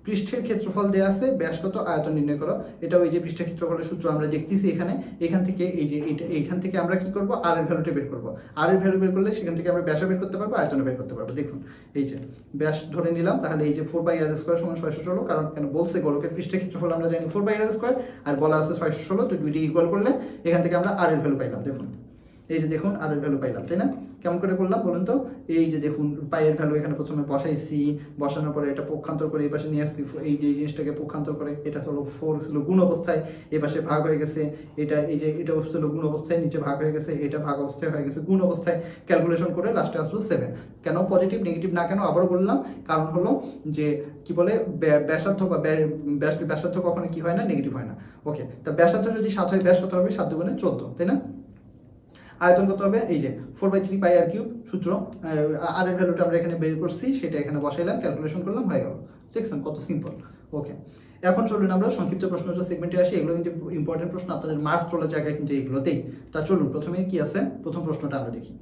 পৃষ্ঠের ক্ষেত্রফল দেওয়া আছে, ব্যাস কত, আয়তন নির্ণয় করো। এটা ওই যে পৃষ্ঠের ক্ষেত্রফলের সূত্র আমরা দেখতেছি এখানে, এখান থেকে এই যে এইখান থেকে আমরা কি করব, আর এর ভ্যালুটা বের করব। আর এর ভ্যালু বের করলে সেখান থেকে আমরা ব্যাসও বের করতে পারবো, আয়তনও বের করতে পারবো। দেখুন এই যে ব্যাস ধরে নিলাম, তাহলে এই যে 4πr² সমান 616, কারণ কেন বলছে গোলকের পৃষ্ঠের ক্ষেত্রফল আমরা জানি 4πr², আর বলা আছে 616, তো দুইটি ইকুয়াল করলে এখান থেকে আমরা আর এর ভ্যালু পাইলাম। দেখুন এই যে দেখুন আর এর ভ্যালু পাইলাম, তাই না? কেমন করে করলাম বলুন তো? এই যে দেখুন পাইয়ের ভ্যালু এখানে প্রথমে বসাইছি, বসানোর পরে এটা পক্ষান্তর করে এই পাশে নিয়ে আসছি, এই যে জিনিসটাকে পক্ষান্তর করে, এটা হলো 4 ছিল গুণ অবস্থায়, এই পাশে ভাগ হয়ে গেছে, এটা এই যে এটা ছিল গুণ অবস্থায়, নিচে ভাগ হয়ে গেছে, এটা ভাগ অবস্থায় হয়ে গেছে গুণ অবস্থায়, ক্যালকুলেশন করে লাস্টে আসলো 7। কেন পজিটিভ নেগেটিভ না কেন আবারও বললাম, কারণ হলো যে কি বলে ব্যাসার্ধ বা ব্যাসার্ধ কখনো কি হয় না, নেগেটিভ হয় না। ওকে, তা ব্যাসার্ধ যদি 7 হয়, ব্যাস কত হবে? 7 দুগুণে 14, তাই না? আয়তন কত হবে? এই যে 4/3 পাই আর কিউব, সূত্র আর এর ভ্যালুটা আমরা এখানে বের করছি, সেটা এখানে বসাইলাম, ক্যালকুলেশন করলাম, হয়ে গেল। দেখছেন কত সিম্পল। ওকে, এখন চলুন আমরা সংক্ষিপ্ত প্রশ্ন সেগমেন্টে আসি। এগুলো কিন্তু ইম্পর্টেন্ট প্রশ্ন, আপনাদের মার্কস তোলার জায়গায় কিন্তু এগুলোতেই। তা চলুন প্রথমে কি আছে, প্রথম প্রশ্নটা আমরা দেখি।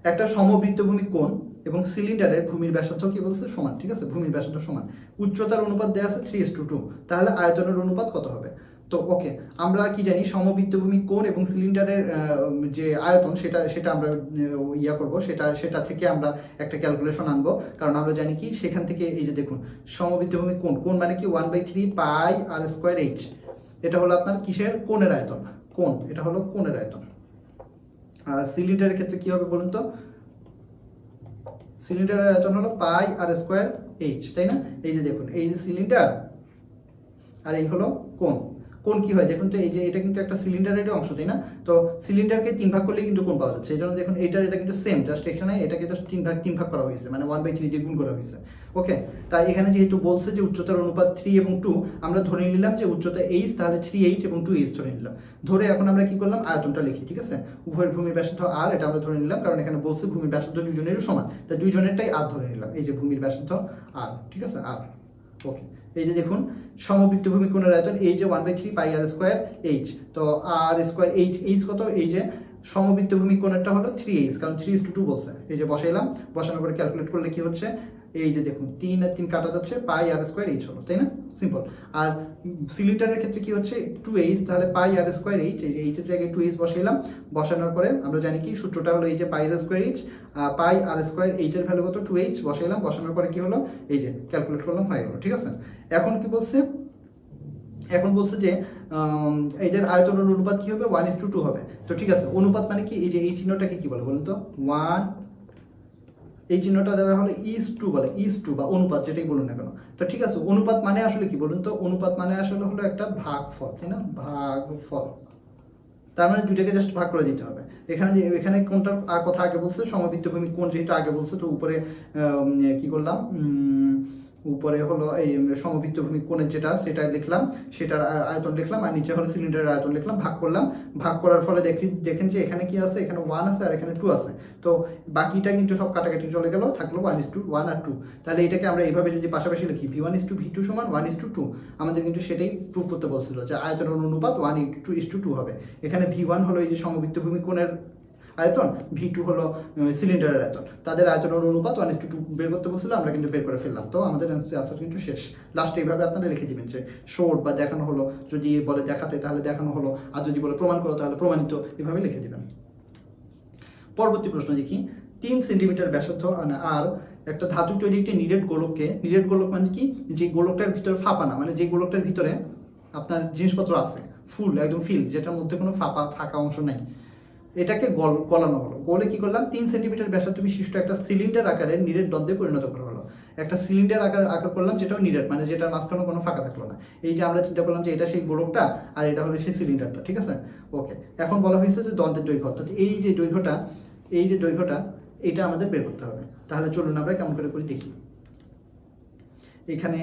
একটা সমবৃত্তভূমি কোণ এবং সিলিন্ডারের ভূমির ব্যাসার্ধ কি বলছে? সমান। ঠিক আছে, ভূমির ব্যাসার্ধ সমান, উচ্চতার অনুপাত দেওয়া আছে 3:2, তাহলে আয়তনের অনুপাত কত হবে? তো ওকে, আমরা কি জানি সমবৃত্তভূমি কোণ এবং সিলিন্ডারের যে আয়তন সেটা আমরা ইয়া করব, সেটা থেকে আমরা একটা ক্যালকুলেশন আনবো, কারণ আমরা জানি কি সেখান থেকে এই যে দেখুন সমবৃত্তভূমি কোণ মানে কি 1/3 পাই r² h, এটা হলো আপনার কিসের? কোণের আয়তন, কোণ, এটা হলো কোণের আয়তন। আর সিলিন্ডারের ক্ষেত্রে কি হবে বলুন তো? সিলিন্ডারের আয়তন হলো পাই r² h, তাই না? এই যে দেখুন এই যে সিলিন্ডার আর এই হলো কোণ। কোণ কি হয় দেখুন তো, এই যে এটা কিন্তু একটা সিলিন্ডারের অংশ, তাই না? তো সিলিন্ডারকে 3 ভাগ করলে কিন্তু কোণ পাওয়া যাচ্ছে, এই জন্য দেখুন এটা কিন্তু সেম, জাস্ট এখানে এটাকে জাস্ট 3 ভাগ করা হয়েছে, মানে 1/3 দিয়ে গুণ করা হয়েছে। ওকে, তাই এখানে যেহেতু বলছে যে উচ্চতার অনুপাত 3 এবং 2, আমরা ধরে নিলাম যে উচ্চতা h, তাহলে 3h এবং 2h ধরে নিলাম। ধরে এখন আমরা কি করলাম, আয়তনটা লিখি। ঠিক আছে, উভয়ের ভূমির ব্যাসার্ধ r, এটা আমরা ধরে নিলাম, কারণ এখানে বলছে ভূমির ব্যাসার্ধ দুজনেরই সমান, তাই দুইজনেরটাই r ধরে নিলাম। এই যে ভূমির ব্যাসার্ধ r, ঠিক আছে, r। ওকে, এই যে দেখুন সমবৃত্তভূমি কোণের আয়তন এই যে 1/3 পাই r² h, তো r² h কত? এই যে সমবৃত্তভূমি কোণেরটা হলো 3h, কারণ 3:2 বলছে। এই যে বসাইলাম, বসানোর পরে ক্যালকুলেট করলে কি হচ্ছে, এই যে দেখুন 3 আর 3 কাটা যাচ্ছে, পাই r² h হলো, তাই না? সিম্পল। আর সিলিন্ডারের ক্ষেত্রে কি হচ্ছে 2h, তাহলে পাই r² h, এই h এর জায়গায় 2h বসাইলাম, বসানোর পরে আমরা জানি কি সূত্রটা হলো এই যে পাই r² h, পাই r² h এর ভ্যালু কত? 2h বসাইলাম, বসানোর পরে কি হলো, এই যে ক্যালকুলেট করলাম, হয়ে গেল। ঠিক আছে, এখন কি বলছে? এখন বলছে যে এদের আয়তনের অনুপাত কি হবে? 1:2 হবে। তো ঠিক আছে, অনুপাত মানে কি? এই যে এই চিহ্নটাকে কি বলে বলুন তো? 1, এই চিহ্নটা দেওয়া হলো is2 বলে, is2 বা অনুপাত, যেটাই বলুন না কেন। তো ঠিক আছে, অনুপাত মানে আসলে কি বলুন তো? অনুপাত মানে আসলে হলো একটা ভাগফল, তাই না? ভাগফল, তার মানে দুইটাকে জাস্ট ভাগ করে দিতে হবে। এখানে কোনটার কথা আগে বলছে? সমবৃত্তভূমি কোণ যেহেতু আগে বলছে, তো উপরে কি করলাম, উপরে হলো এই সমবৃত্তভূমি কোণের সেটা লিখলাম, সেটার আয়তন লিখলাম, আর নিচে হলো সিলিন্ডারের আয়তন লিখলাম, ভাগ করলাম। ভাগ করার ফলে দেখেন যে এখানে কি আছে? এখানে 1 আছে আর এখানে 2 আছে, তো বাকিটা কিন্তু সব কাটাকাটি চলে গেল, থাকলো 1:1 আর 2। তাহলে এটাকে আমরা এইভাবে যদি পাশাপাশি লিখি, v1:v2 সমান 1:2, আমাদের কিন্তু সেটাই প্রুভ করতে বলছিল যে আয়তনের অনুপাত 1:2 হবে। এখানে v1 হলো এই যে সমবৃত্তভূমি কোণের আয়তন, v2 হলো সিলিন্ডারের আয়তন, তাদের আয়তনের অনুপাত 1:2 বের করতে বলছিল, আমরা কিন্তু বের করে ফেললাম। তো আমাদের আনসার কিন্তু শেষ। লাস্টে এইভাবে আপনারা লিখে দিবেন যে শোড বা দেখানো হলো, যদি বলে দেখাতে তাহলে দেখানো হলো, আর যদি বলে প্রমাণ করো তাহলে প্রমাণিত, এভাবে লিখে দিবেন। পরবর্তী প্রশ্ন দেখি। 3 সেন্টিমিটার ব্যাসার্ধ আর একটা ধাতু তৈরি একটি নিরেট গোলককে, নিরেট গোলক মানে কি? যে গোলকটার ভিতরে ফাঁপা না, মানে যে গোলকটার ভিতরে আপনার জিনিসপত্র আছে, ফুল একদম ফিল, যেটার মধ্যে কোনো ফাঁকা অংশ নাই, এটাকে গলানো হলো। গলে কি করলাম, 3 সেন্টিমিটার ব্যাসার্ধ বিশিষ্ট একটা সিলিন্ডার আকারের নিরেট দ্বন্দ্বে পরিণত করা হলো। একটা সিলিন্ডার আকার করলাম, যেটাও নিরেট, মানে যেটার মাঝখানে কোনো ফাঁকা থাকলো না। এই যে আমরা চিন্তা করলাম যে এটা সেই গোলকটা আর এটা হলো সেই সিলিন্ডারটা, ঠিক আছে। ওকে, এখন বলা হয়েছে যে দ্বন্দ্বের দৈর্ঘ্য, অর্থাৎ এই যে দৈর্ঘ্যটা এটা আমাদের বের করতে হবে। তাহলে চলুন আমরা কেমন করে দেখি। এখানে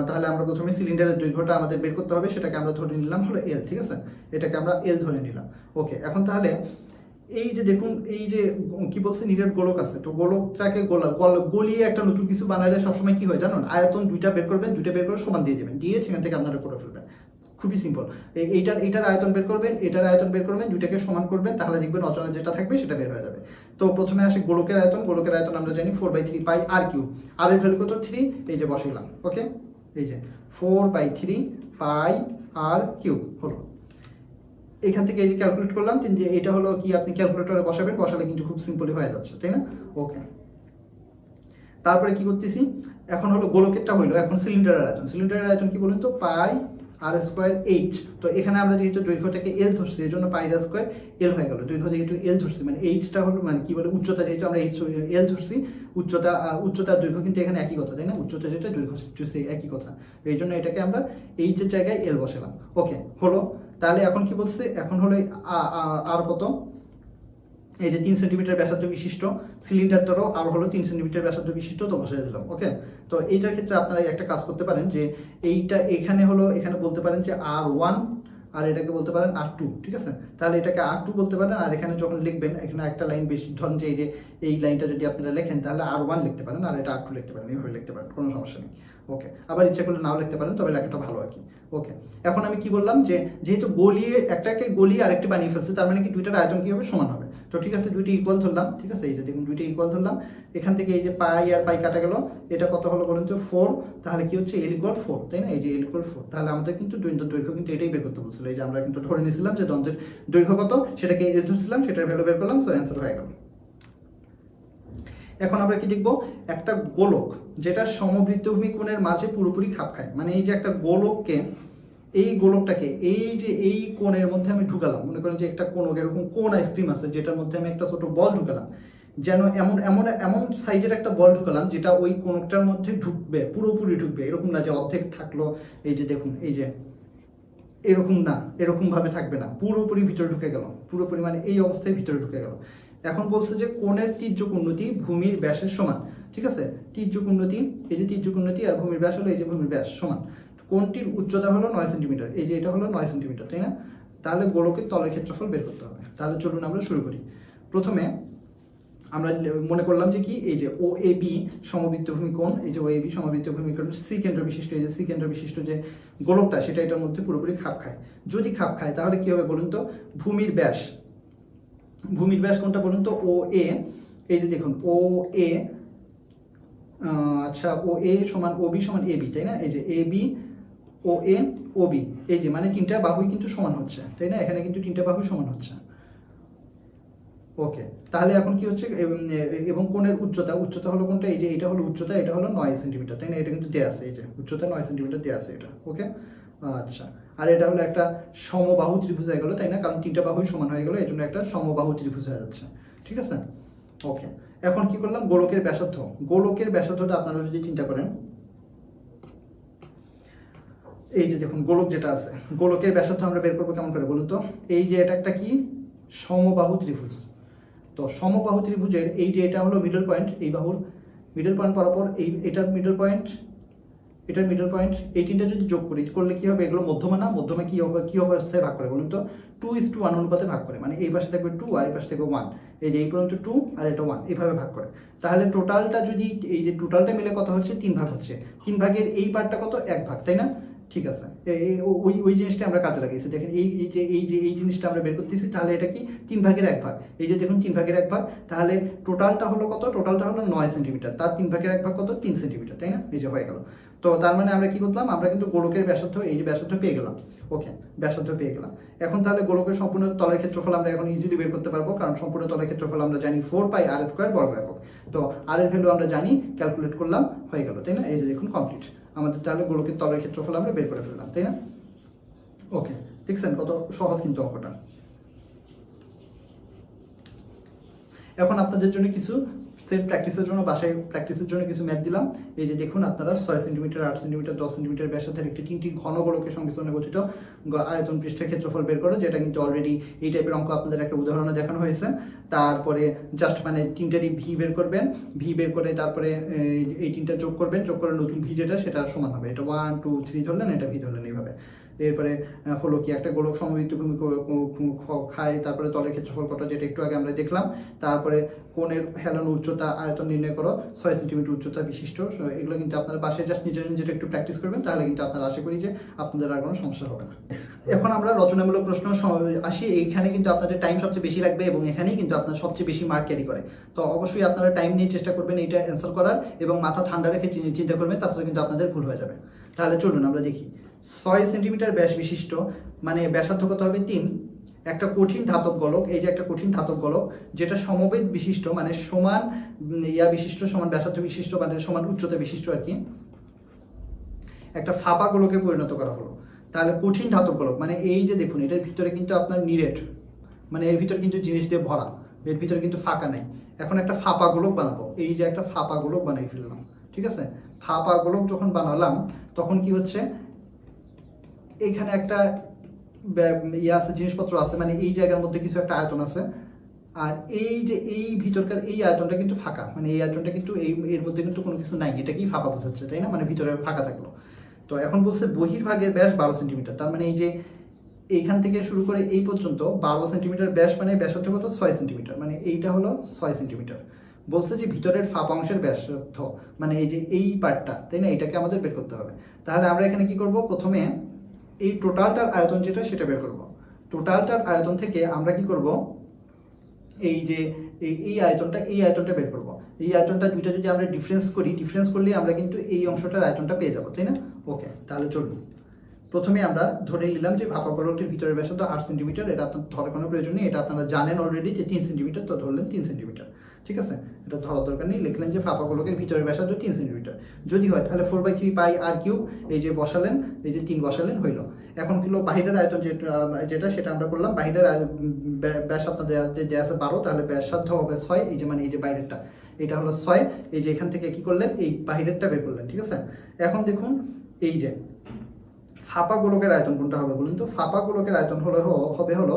তাহলে আমরা প্রথমে সিলিন্ডারের দৈর্ঘ্যটা আমাদের বের করতে হবে, সেটাকে আমরা ধরে নিলাম হলো এল, ঠিক আছে, এটাকে আমরা এল ধরে নিলাম। ওকে, এখন তাহলে এই যে দেখুন, এই যে কি বলছে, নিরেট গোলক আছে, তো গোলকটাকে গলিয়ে একটা নতুন কিছু বানাইলে সবসময় কি হয় জানুন, আয়তন দুইটা বের করবেন, দুইটা বের করে সমান দিয়ে দেবেন, দিয়ে সেখান থেকে আপনারা করে ফেলবেন। খুবই সিম্পল। এইটার আয়তন বের করবেন, এটার আয়তন বের করবেন, দুইটাকে সমান করবেন, তাহলে দেখবেন অচল যেটা থাকবে সেটা বের হয়ে যাবে। তো প্রথমে আসে গোলকের আয়তন। গোলকের আয়তন আমরা জানি 4/3 পাই আর কিউব। আর এর ভ্যালু কত, 3, এই যে বসাইলাম। ওকে, এই যে 4/3 পাই আর কিউব হলো। এখান থেকে এই যে ক্যালকুলেট করলাম, যে এটা হলো কি, আপনি ক্যালকুলেটরে বসাবেন, বসালে কিন্তু খুব সিম্পলি হয়ে যাচ্ছে, তাই না। ওকে, তারপরে কি করতেছি, এখন হলো গোলকেরটা হইলো, এখন সিলিন্ডারের আয়তন। সিলিন্ডারের আয়তন কি বলুন তো, পাই আর স্কোয়ার এইচ। তো এখানে আমরা যেহেতু দৈর্ঘ্যটাকে এল ধরছি, এই জন্য পাই আর স্কোয়ার এল হয়ে গেল। দৈর্ঘ্য যেহেতু এল ধরছি, মানে এইচটা হলো মানে কি বলে উচ্চতা, যেহেতু আমরা এল ধরছি, উচ্চতা দৈর্ঘ্য কিন্তু এখানে একই কথা, তাই না। উচ্চতা যেটা, দৈর্ঘ্য একই কথা, এই জন্য এটাকে আমরা এইচের জায়গায় এল বসালাম। ওকে, হলো। তাহলে এখন কি বলছে, এখন হলো আর কত, এই যে 3 সেন্টিমিটার ব্যাসার্ধ বিশিষ্ট সিলিন্ডারটারও আর হলো 3 সেন্টিমিটার ব্যাসার্ধ বিশিষ্ট, তো বসাই দিলাম। ওকে, তো এইটার ক্ষেত্রে আপনারা একটা কাজ করতে পারেন, যে এইটা এখানে বলতে পারেন যে R1, আর এটাকে বলতে পারেন R2, ঠিক আছে। তাহলে এটাকে R2 বলতে পারেন, আর এখানে যখন লিখবেন, এখানে একটা লাইন বেশি, ধরেন যে এই লাইনটা যদি আপনারা লেখেন, তাহলে R1 লিখতে পারেন, আর এটা R2 লিখতে পারেন, এইভাবে লিখতে পারেন, কোনো সমস্যা নেই। ওকে, আবার ইচ্ছা করলে নাও লিখতে পারেন, তবে লেখাটা ভালো আর কি। ওকে, এখন আমি কি বললাম, যে যেহেতু একটাকে গলিয়ে আরেকটি বানিয়ে ফেলছে, তার মানে কি দুইটার আয়তন কি হবে, সমান হবে। তো ঠিক আছে, দুইটা ইকুয়াল ধরলাম, ঠিক আছে। এই যে দেখুন, দুইটা ইকুয়াল ধরলাম। এখান থেকে এই যে পাই আর পাই কাটা গেল, এটা কত হলো বলুন তো, 4। তাহলে কি হচ্ছে, এল ইকুয়াল 4, তাই না। এই যে এল ইকুয়াল 4, তাহলে আমাদের কিন্তু দৈর্ঘ্য কিন্তু এটাই বের করতে বলছিল। এই যে আমরা কিন্তু ধরে নিয়েছিলাম যে দ্বন্দ্বের দৈর্ঘ্য কত, সেটাকে এল ধরছিলাম, সেটার ভ্যালু বের করলাম, সো অ্যান্সার হয়ে গেল। এখন আমরা কি দেখবো, একটা গোলক যেটা সমবৃত্তভূমি কোণের মাঝে পুরোপুরি খাপ খায়, মানে এই যে একটা গোলককে, এই গোলকটাকে এই কোণের মধ্যে আমি ঢুকালাম। মনে করেন যে একটা কোণ, এরকম কোণ আইসক্রিম আছে, যেটার মধ্যে আমি একটা ছোট বল ঢুকালাম, যেন এমন সাইজের একটা বল ঢুকালাম, যেটা ওই কোণটার মধ্যে ঢুকবে, পুরোপুরি ঢুকবে, এরকম না যে অর্ধেক থাকলো। এই যে দেখুন, এই যে এরকম না, এরকম ভাবে থাকবে না, পুরোপুরি ভিতরে ঢুকে গেল, পুরোপুরি মানে এই অবস্থায় ভিতরে ঢুকে গেল। এখন বলছে যে কোণের তির্যক উন্নতি ভূমির ব্যাসের সমান, ঠিক আছে। তির্যক উন্নতি, এই যে তির্যক উন্নতি, আর ভূমির ব্যাস হলো এই যে ভূমির ব্যাস সমান। কোণটির উচ্চতা হলো 9 সেন্টিমিটার, এই যে এটা হলো 9 সেন্টিমিটার, তাই না। তাহলে গোলকের তলের ক্ষেত্রফল বের করতে হবে। তাহলে চলুন আমরা শুরু করি। প্রথমে আমরা মনে করলাম যে কি, এই যে OAB সমবৃত্তভূমি কোণ, এই যে OAB সমবৃত্তভূমি কোণ সি কেন্দ্র বিশিষ্ট, এই যে সি কেন্দ্র বিশিষ্ট যে গোলকটা, সেটা এটার মধ্যে পুরোপুরি খাপ খায়। যদি খাপ খায়, তাহলে কি হবে বলুন তো, ভূমির ব্যাস কোনটা বলুন তো, OA। এই যে দেখুন, OA, আচ্ছা, OA সমান OB সমান AB, তাই না। এই যে AB, OA, OB, এই যে মানে তিনটা বাহুই কিন্তু সমান হচ্ছে, তাই না। এখানে কিন্তু তিনটা বাহুই সমান হচ্ছে। ওকে, তাহলে এখন কি হচ্ছে, এবং কোণের উচ্চতা হলো কোনটা, এই যে এটা হলো উচ্চতা, এটা হলো 9 সেন্টিমিটার, তাই না। এটা কিন্তু দেয়া আছে, এই যে উচ্চতা 9 সেন্টিমিটার দেয়া আছে এটা। ওকে, আচ্ছা, আর এটা হলো একটা সমবাহু ত্রিভুজ হয়ে গেল, তাই না, কারণ তিনটা বাহুই সমান হয়ে গেল, এই জন্য একটা সমবাহু ত্রিভুজ হয়ে যাচ্ছে, ঠিক আছে। ওকে, এখন কি করলাম, গোলকের ব্যাসার্ধটা আপনারা যদি চিন্তা করেন, এই যে দেখুন গোলক যেটা আছে, গোলকের ব্যাসার্ধ আমরা বের করবো কেমন করে বলুন তো। এই যে এটা একটা কি, সমবাহু ত্রিভুজ। তো সমবাহু ত্রিভুজের এই যে এটা হলো মিডল পয়েন্ট, এই বাহুর মিডল পয়েন্ট বরাবর, এটার মিডল পয়েন্ট, এই তিনটা যদি যোগ করলে কি হবে, এগুলো মধ্যমা না, মধ্যমা কি অবস্থায় ভাগ করে বলুন তো, 2:1 অনুপাতে ভাগ করে, মানে এই পাশে থাকবে 2 আর এই পাশে থাকবে 1, এই যে এই পর্যন্ত 2 আর এটা 1, এইভাবে ভাগ করে। তাহলে টোটালটা যদি, এই যে টোটালটা মিলে কত হচ্ছে, 3 ভাগ হচ্ছে। 3 ভাগের এই পার্টটা কত, 1 ভাগ, তাই না। ঠিক আছে, ওই জিনিসটা আমরা কাজে লাগিয়েছি। দেখেন এই জিনিসটা আমরা বের করতেছি, তাহলে এটা কি 3 ভাগের 1 ভাগ। এই যে দেখুন 3 ভাগের 1 ভাগ, তাহলে টোটালটা হলো কত, টোটালটা হলো 9 সেন্টিমিটার, তার 3 ভাগের 1 ভাগ কত, 3 সেন্টিমিটার, তাই না। এই যে হয়ে গেল। তো তার মানে আমরা কি করলাম, আমরা কিন্তু গোলকের ব্যাসার্ধ, এই যে ব্যাসার্ধ পেয়ে গেলাম। ওকে, ব্যাসার্ধ পেয়ে গেলাম। এখন তাহলে গোলকের সম্পূর্ণ তলের ক্ষেত্রফল আমরা এখন ইজিলি বের করতে পারবো, কারণ সম্পূর্ণ তলের ক্ষেত্রফল আমরা জানি 4 পাই আর স্কোয়ার বর্গ একক। তো আর এর ভ্যালু আমরা জানি, ক্যালকুলেট করলাম, হয়ে গেল, তাই না। এই যে দেখুন কমপ্লিট, আমাদের তাহলে গোলকের তলের ক্ষেত্রফল আমরা বের করে ফেললাম, তাই না। ওকে, দেখছেন কত সহজ কিন্তু অঙ্কটা। এখন আপনাদের জন্য কিছু সেট প্র্যাকটিসের জন্য, বাসায় প্র্যাকটিসের জন্য কিছু ম্যাথ দিলাম। এই যে দেখুন, আপনারা 6 সেন্টিমিটার, 8 সেন্টিমিটার, 10 সেন্টিমিটার ব্যাসার্ধের একটি 3টি ঘন গোলকের সংমিশ্রণে গঠিত আয়তন পৃষ্ঠের ক্ষেত্রফল বের করো, যেটা কিন্তু অলরেডি এই টাইপের অঙ্ক আপনাদের একটা উদাহরণে দেখানো হয়েছে। তারপরে জাস্ট মানে তিনটারই ভি বের করবেন, ভি বের করে তারপরে এই তিনটা যোগ করবেন, যোগ করে নতুন ভি যেটা সেটা সমান হবে। এটা 1 2 3 ধরলেন, এটা ভি ধরলেন, এইভাবে। এরপরে হলো কি, একটা গোলক সমবৃত্ত ভূমি খায়, তারপরে তলের ক্ষেত্রফল কত, যেটা একটু আগে আমরা দেখলাম। তারপরে কোণের হেলানো উচ্চতা আয়তন নির্ণয় করো, 6 সেন্টিমিটার উচ্চতা বিশিষ্ট। এগুলো কিন্তু আপনারা বাসায় জাস্ট নিজের নিজের একটু প্র্যাকটিস করবেন, তাহলে কিন্তু আপনারা আশা করি যে আপনাদের আর কোনো সমস্যা হবে না। এখন আমরা রচনামূলক প্রশ্ন আসি। এইখানে কিন্তু আপনাদের টাইম সবচেয়ে বেশি লাগবে এবং এখানেই কিন্তু আপনার সবচেয়ে বেশি মার্ক ক্যারি করে। তো অবশ্যই আপনারা টাইম নিয়ে চেষ্টা করবেন এইটা অ্যান্সার করার এবং মাথা ঠান্ডা রেখে চিন্তা করবেন, তাছাড়া কিন্তু আপনাদের ভুল হয়ে যাবে। তাহলে চলুন আমরা দেখি। 6 সেন্টিমিটার ব্যাস বিশিষ্ট, মানে ব্যাসার্ধ কত হবে 3, একটা কঠিন ধাতব গোলক, এই যে একটা কঠিন ধাতব গোলক যেটা সমবেত বিশিষ্ট, মানে সমান বিশিষ্ট, সমান ব্যাসার্ধ বিশিষ্ট, মানে সমান উচ্চতা বিশিষ্ট আর কি, একটা ফাঁপা গোলকে পরিণত করা হলো। তাহলে কঠিন ধাতব গোলক মানে এই যে দেখুন, এটার ভিতরে কিন্তু আপনার নিরেট, মানে এর ভিতরে কিন্তু জিনিস দিয়ে ভরা, এর ভিতরে কিন্তু ফাঁকা নাই। এখন একটা ফাঁপা গোলক বানাবো, এই যে একটা ফাঁপা গোলক বানাই ফেললাম, ঠিক আছে। ফাঁপা গোলক যখন বানালাম তখন কি হচ্ছে, এইখানে একটা আছে, জিনিসপত্র আছে, মানে এই জায়গার মধ্যে কিছু একটা আয়তন আছে। আর এই যে এই ভিতরকার এই আয়তনটা কিন্তু ফাঁকা, মানে এই আয়তনটা কিন্তু এর মধ্যে কিন্তু কোনো কিছু নাই, এটা কি ফাঁকা বোঝাচ্ছে, তাই না? মানে ভিতরে ফাঁকা থাকলো। তো এখন বলছে বহির্ভাগের ব্যাস 12 সেন্টিমিটার, তার মানে এই যে এইখান থেকে শুরু করে এই পর্যন্ত 12 সেন্টিমিটার ব্যাস, মানে ব্যাসার্ধ কত 6 সেন্টিমিটার, মানে এইটা হলো 6 সেন্টিমিটার। বলছে যে ভিতরের ফাঁপা অংশের ব্যাসার্ধ, মানে এই যে এই পার্টটা, তাই না? এটাকে আমাদের বের করতে হবে। তাহলে আমরা এখানে কি করব, প্রথমে এই টোটালটার আয়তন যেটা সেটা বের করব। টোটালটার আয়তন থেকে আমরা কি করব, এই যে এই আয়তনটা বের করব। এই আয়তনটা দুইটা যদি আমরা ডিফারেন্স করি, ডিফারেন্স করলে আমরা কিন্তু এই অংশটার আয়তনটা পেয়ে যাব, তাই না? ওকে, তাহলে চলুন। প্রথমে আমরা ধরে নিলাম যে ফাঁপা গোলকটির ভিতরের ব্যাসার্ধ 8 সেন্টিমিটার, এটা আপনার ধরার কোনো প্রয়োজন নেই, এটা আপনারা জানেন অলরেডি যে 3 সেন্টিমিটার, তো ধরলেন 3 সেন্টিমিটার, ঠিক আছে। এটা ধরার দরকার নেই, লিখলেন যে ফাঁপা গোলকের ভিতরের ব্যাসার্ধ 3 সেন্টিমিটার। যদি হয় তাহলে 4/3 পাই আর কিউব, এই যে বসালেন, এই যে 3 বসালেন, হইল। এখন কিলো বাহিরের আয়তন যেটা সেটা আমরা করলাম। বাহিরের ব্যাস আপনাদের দেওয়া আছে 12, তাহলে ব্যাসার্ধ হবে 6, এই যে মানে এই যে বাইরেরটা এটা হলো 6, এই যে এখান থেকে কি করলেন, এই বাহিরেরটা বের করলেন, ঠিক আছে। এখন দেখুন এই যে ফাঁপা গোলকের আয়তন কোনটা হবে বলুন তো? ফাঁপা গোলকের আয়তন হবে হলো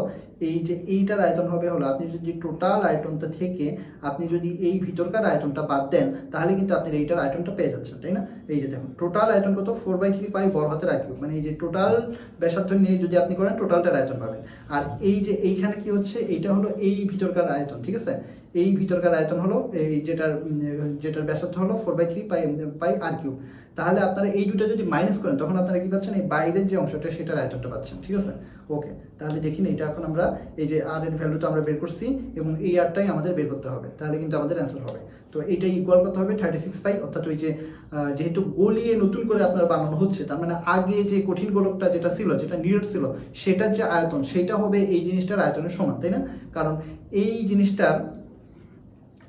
এই যে এইটার আয়তন হবে হলো, আপনি যদি টোটাল আয়তনটা থেকে আপনি যদি এই ভিতরকার আয়তনটা বাদ দেন, তাহলে কিন্তু আপনি এইটার আয়তনটা পেয়ে যাচ্ছেন, তাই না? এই যে দেখুন টোটাল আয়তন কত, 4/3 পাই বড় হাতের আর কিউব, মানে এই যে টোটাল ব্যাসার্ধ নিয়ে যদি আপনি করেন টোটালটার আয়তন পাবেন। আর এই যে এইখানে কি হচ্ছে, এইটা হলো এই ভিতরকার আয়তন, ঠিক আছে। এই ভিতরকার আয়তন হলো এই যেটার ব্যাসার্ধ হলো 4/3 পাই আর কিউব। তাহলে আপনারা এই দুটো যদি মাইনাস করেন তখন আপনারা কি পাচ্ছেন, এই বাইরের যে অংশটা সেটার আয়তনটা পাচ্ছেন, ঠিক আছে। ওকে, তাহলে দেখি না, এটা এখন আমরা এই যে আর এর ভ্যালু তো আমরা বের করছি এবং এই আরটাই আমাদের বের করতে হবে, তাহলে কিন্তু আমাদের অ্যান্সার হবে। তো এইটা ইকুয়াল কত হবে, 36 পাই, অর্থাৎ ওই যে যেহেতু গলিয়ে নতুন করে আপনার বানানো হচ্ছে, তার মানে আগে যে কঠিন গোলকটা যেটা ছিল, যেটা নিরেট ছিল, সেটার যে আয়তন সেটা হবে এই জিনিসটার আয়তনের সমান, তাই না? কারণ এই জিনিসটার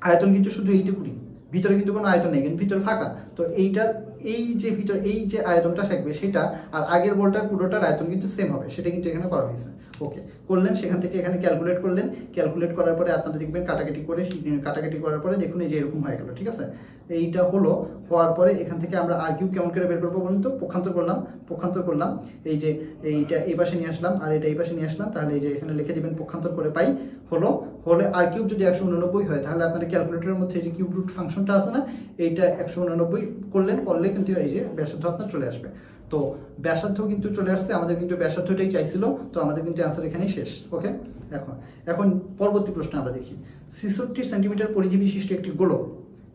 আয়তন কিন্তু শুধু এইটুকুনি, ভিতরে কিন্তু কোনো আয়তন নেই, কিন্তু ভিতরে ফাঁকা। তো এইটার এই যে আয়তনটা থাকবে সেটা আর আগের বলটার পুরোটার আয়তন কিন্তু সেম হবে, সেটা কিন্তু এখানে করা হয়েছে। ওকে, করলেন, সেখান থেকে এখানে ক্যালকুলেট করলেন, ক্যালকুলেট করার পরে আপনারা দেখবেন কাটাকাটি করার পরে দেখুন এই যে এরকম হয়ে গেল, ঠিক আছে। এইটা হওয়ার পরে এখান থেকে আমরা আর কিউব কেমন করে বের করবো বলুন তো? পক্ষান্তর করলাম, এই যে এইটা এই পাশে নিয়ে আসলাম আর এটা এই পাশে নিয়ে আসলাম, তাহলে এই যে এখানে লিখে দিবেন পক্ষান্তর করে পাই হলে আর কিউব যদি 189 হয়, তাহলে আপনাদের ক্যালকুলেটরের মধ্যে যে কিউব রুট ফাংশনটা আছে না, এইটা 189 করলে কিন্তু এই যে ব্যাসার্ধ আপনার চলে আসবে। তো ব্যাসার্ধ কিন্তু চলে আসছে, আমাদের কিন্তু ব্যাসার্ধটাই চাইছিল, তো আমাদের কিন্তু অ্যান্সার এখানেই শেষ। ওকে, এখন পরবর্তী প্রশ্ন আমরা দেখি। 66 সেন্টিমিটার পরিধি বিশিষ্ট একটি গোলক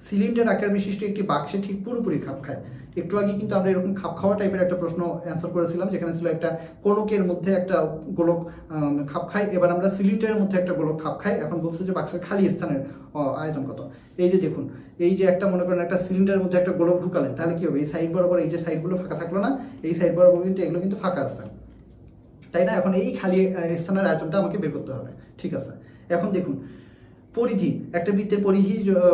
সিলিন্ডার আকার বিশিষ্ট একটি বাক্সে ঠিক পুরোপুরি খাপ খায়। একটু আগে কিন্তু আমরা এরকম খাপ খাওয়া টাইপের একটা প্রশ্ন অ্যান্সার করেছিলাম, যেখানে ছিল একটা কোণকের মধ্যে একটা গোলক খাপ খায়। এবার আমরা সিলিন্ডারের মধ্যে একটা গোলক খাপ খায়। এখন বলছে যে বাক্সের খালি স্থানের আয়তন কত। এই যে দেখুন, এই যে একটা মনে করেন একটা সিলিন্ডারের মধ্যে একটা গোলক ঢুকালেন, তাহলে কি হবে, এই সাইড বরাবর এই যে সাইডগুলো ফাঁকা থাকলো না, এই সাইড বরাবর কিন্তু এগুলো কিন্তু ফাঁকা আছে, তাই না? এখন এই খালি স্থানের আয়তনটা আমাকে বের করতে হবে, ঠিক আছে। এখন দেখুন পরিধি, একটা বৃত্তের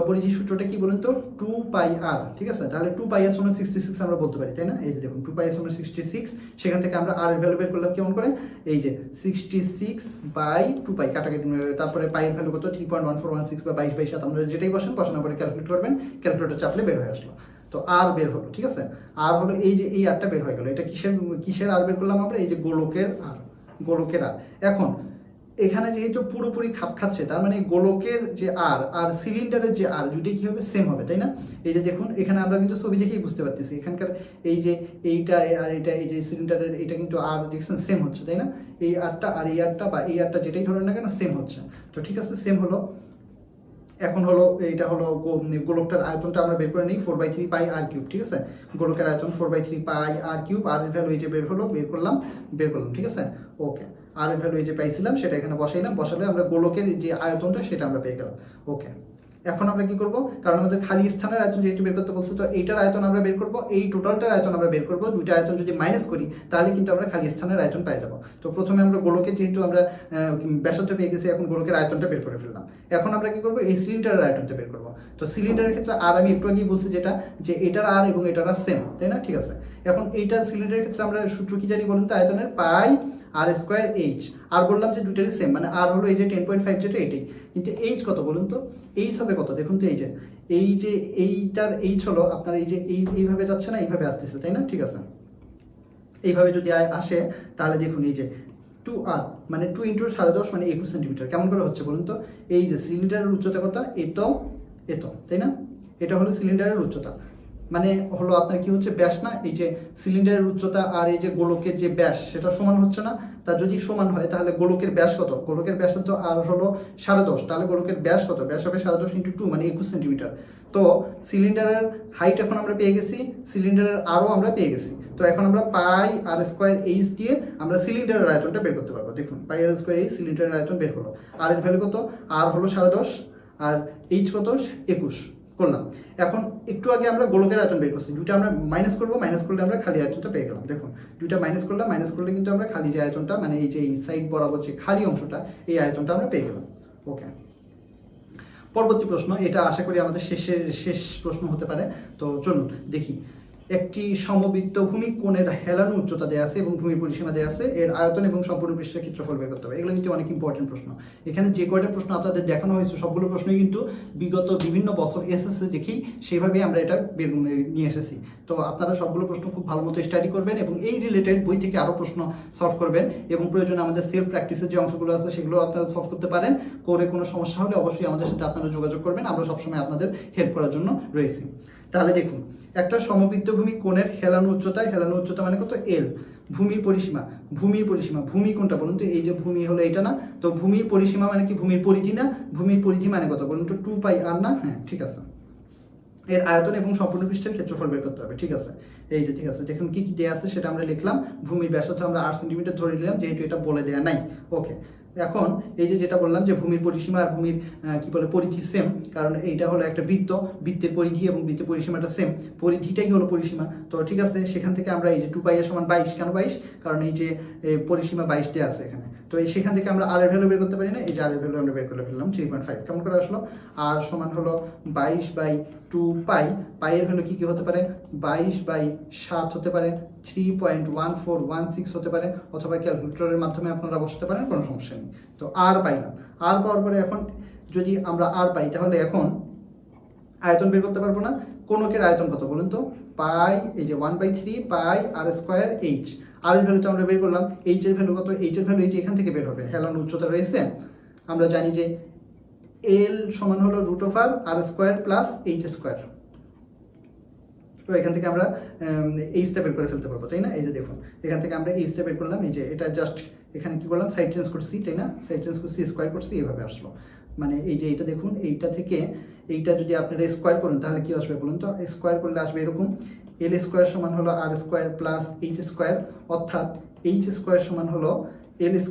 পরিধি সূত্রটা কি বলুন তো, 2πr, ঠিক আছে? তাহলে 2πr সমান 66 আমরা বলতে পারি, তাই না? এই যে দেখুন 2πr সমান 66, সেখান থেকে আমরা r এর ভ্যালু বের করলাম কেমন করে, এই যে 66/2π কাটাকাটি, তারপরে পাই এর ভ্যালু কত, 3.1416 বা 22/7, আমরা যেটাই বসানোর পরে ক্যালকুলেট করবেন, ক্যালকুলেটর চাপলে বের হয়ে আসলো। তো আর বের হলো, ঠিক আছে? আর হলো এই যে এই আরটা বের হয়ে গেল, এটা কিসের আর বের করলাম আমরা, এই যে গোলকের আর, গোলকের আর। এখন এখানে যেহেতু পুরোপুরি খাপ খাচ্ছে, তার মানে গোলকের যে আর আর সিলিন্ডারের যে আর, দুইটাই কি হবে, সেম হবে, তাই না? এই যে দেখুন এখানে আমরা কিন্তু ছবি দেখেই বুঝতে পারতেছি, এখানকার এই যে এইটা আর এইটা, এই যে সিলিন্ডারের এটা কিন্তু আর দেখছেন সেম হচ্ছে, তাই না? এই আরটা আর এই আরটা বা এই আরটা যেটাই ধরেন না কেন সেম হচ্ছে। তো ঠিক আছে, সেম হলো। এখন হলো এইটা হলো গোলকটার আয়তনটা আমরা বের করে নিই, 4/3πr3, ঠিক আছে? গোলকের আয়তন 4/3πr3, আর এর ভ্যালু এই যে বের করলাম, ঠিক আছে? ওকে, আর এর ভ্যালু এই যে পাইছিলাম সেটা এখানে বসালে আমরা গোলকের যে আয়তনটা সেটা আমরা পেয়ে গেলাম। ওকে, এখন আমরা কি করব, কারণ আমাদের খালি স্থানের আয়তন যেহেতু বের করতে বলছে, তো এইটার আয়তন আমরা বের করব, এই টোটালটার আয়তন আমরা বের করব। দুইটা আয়তন যদি মাইনাস করি তাহলে কিন্তু আমরা খালি স্থানের আয়তন পেয়ে যাব। তো প্রথমে আমরা গোলকের যেহেতু আমরা ব্যাসার্ধ পেয়ে গেছি, এখন গোলকের আয়তনটা বের করে ফেললাম। এখন আমরা কি করব, এই সিলিন্ডারের আয়তনটা বের করব। তো সিলিন্ডারের ক্ষেত্রে আর আমি একটু আগেই বলছি যেটা, যে এটার আর এবং এটার আর সেম, তাই না? ঠিক আছে, এখন এইটার সিলিন্ডারের ক্ষেত্রে আমরা সূত্র কি জানি বলুন তো, আয়তনের πr²h, আর বললাম যে দুইটারই সেম, মানে আর হলো এই যে 10.5 যেটা এটাই, কিন্তু এইচ কত বলুন তো, এইচ হবে কত দেখুন তো, এই যে এইটার এইচ হলো আপনার এই যে এইভাবে যাচ্ছে না, এইভাবে আসতেছে, তাই না? ঠিক আছে, এইভাবে যদি আসে তাহলে দেখুন এই যে 2r মানে 2 × 10.5 মানে 21 সেন্টিমিটার। কেমন করে হচ্ছে বলুন তো, এই যে সিলিন্ডারের উচ্চতা কত, এত, তাই না? এটা হলো সিলিন্ডারের উচ্চতা, মানে হলো আপনার কি হচ্ছে, ব্যাস না, এই যে সিলিন্ডারের উচ্চতা আর এই যে গোলকের যে ব্যাস সেটা সমান হচ্ছে না। তা যদি সমান হয় তাহলে গোলকের ব্যাস কত, গোলকের ব্যাস তো আর হলো 10.5, তাহলে গোলকের ব্যাস কত, ব্যাস হবে 10.5 × 2 মানে 21 সেন্টিমিটার। তো সিলিন্ডারের হাইট এখন আমরা পেয়ে গেছি, সিলিন্ডারের আরও আমরা পেয়ে গেছি। তো এখন আমরা πr²h দিয়ে আমরা সিলিন্ডারের আয়তনটা বের করতে পারবো। দেখুন πr²h সিলিন্ডারের আয়তন বের হলো, আর এর ভ্যালু কত, আর হলো 10.5 আর এইচ কত 21 করলাম। এখন একটু আগে আমরা গোলকের আয়তন বের করছি, দুইটা আমরা মাইনাস করবো, মাইনাস করলে আমরা খালি আয়তনটা পেয়ে গেলাম। দেখুন দুইটা মাইনাস করলে কিন্তু আমরা খালি যে আয়তনটা, মানে এই যে এই সাইড বরাবর যে খালি অংশটা, এই আয়তনটা আমরা পেয়ে গেলাম। ওকে, পরবর্তী প্রশ্ন, এটা আশা করি আমাদের শেষ প্রশ্ন হতে পারে। তো চলুন দেখি, একটি সমবৃত্ত ভূমি কোণের হেলানো উচ্চতা দেওয়া আছে এবং ভূমির পরিসীমা দেওয়া আছে, এর আয়তন এবং সম্পূর্ণ পৃষ্ঠের ক্ষেত্রফল বের করতে হবে। এগুলো কিন্তু অনেক ইম্পর্টেন্ট প্রশ্ন। এখানে যে কয়টা প্রশ্ন আপনাদের দেখানো হয়েছে সবগুলো প্রশ্নই কিন্তু বিগত বিভিন্ন বছর এসএসসি দেখেই সেভাবেই আমরা এটা নিয়ে এসেছি। তো আপনারা সবগুলো প্রশ্ন খুব ভালো মতো স্টাডি করবেন এবং এই রিলেটেড বই থেকে আরও প্রশ্ন সলভ করবেন, এবং প্রয়োজনে আমাদের সেলফ প্র্যাকটিসের যে অংশগুলো আছে সেগুলো আপনারা সলভ করতে পারেন। করে কোনো সমস্যা হলে অবশ্যই আমাদের সাথে আপনারা যোগাযোগ করবেন, আমরা সবসময় আপনাদের হেল্প করার জন্য রয়েছি। তাহলে দেখুন, একটা সমবৃত্ত ভূমি কোণের হেলানো উচ্চতা মানে কত, এল। ভূমির পরিসীমা, ভূমি কোনটা বলুন তো, এই যে ভূমি হলো এটা না, তো ভূমির পরিসীমা মানে কি, ভূমির পরিধি না, ভূমির পরিধি মানে কত বলুন তো, 2πr না? হ্যাঁ ঠিক আছে, এর আয়তন এবং সম্পূর্ণ পৃষ্ঠের ক্ষেত্রফল বের করতে হবে। ঠিক আছে, এই যে ঠিক আছে, দেখুন কি কি দেওয়া আছে সেটা আমরা লিখলাম। ভূমির ব্যাসার্ধ আমরা 8 সেন্টিমিটার ধরে নিলাম, যেহেতু এটা বলে দেওয়া নাই। ওকে, এখন এই যে যেটা বললাম যে ভূমির পরিসীমা আর ভূমির কি বলে পরিধি সেম, কারণ এইটা হলো একটা বৃত্তের পরিধি এবং বৃত্তের পরিসীমাটা সেম, পরিধিটাই হলো পরিসীমা। তো ঠিক আছে, সেখান থেকে আমরা এই যে 2πr সমান 22, কেন 22, কারণ এই যে পরিসীমা 22 দেওয়া আছে এখানে। তো সেখান থেকে আমরা আর এর ভ্যালু বের করতে পারি না, এই যে আর এর ভ্যালু আমরা বের করে ফেললাম 3.5। কেমন করে আসলো, আর সমান হলো 22/2π, পাই এর ভ্যালু কি কি হতে পারে, 22/7 হতে পারে, 3.1416 হতে পারে, অথবা ক্যালকুলেটরের মাধ্যমে আপনারা বসাতে পারেন, কোনো সমস্যা নেই। তো আর পাইলাম, আর পাওয়ার পরে এখন যদি আমরা আর পাই তাহলে এখন আয়তন বের করতে পারবো না। কোণকের আয়তন কত বলুন তো, পাই এই যে 1/3πr²h, আর এর ভ্যালু তো আমরা বের করলাম। এইচ এর ভ্যালু কত, এইচ এর ভ্যালু এই যে এখান থেকে বের হবে, হেলানো উচ্চতা রয়েছে, আমরা জানি যে এল সমান হলো √r² + h²। তো এখান থেকে আমরা এইচটা বের করে ফেলতে পারবো, তাই না? এই যে দেখুন, এখান থেকে আমরা এইচটা বের করলাম, এই যে এটা জাস্ট এখানে কি করলাম, সাইড চেঞ্জ করছি, তাই না? সাইড চেঞ্জ করছি, স্কোয়ার করছি, এইভাবে আসলো। মানে এই যে এটা দেখুন, এইটা থেকে এইটা যদি আপনারা স্কোয়ার করেন তাহলে কি আসবে বলুন তো, স্কোয়ার করলে আসবে এরকম, l² সমান হলো r² + h², অর্থাৎ h² সমান হলো l² -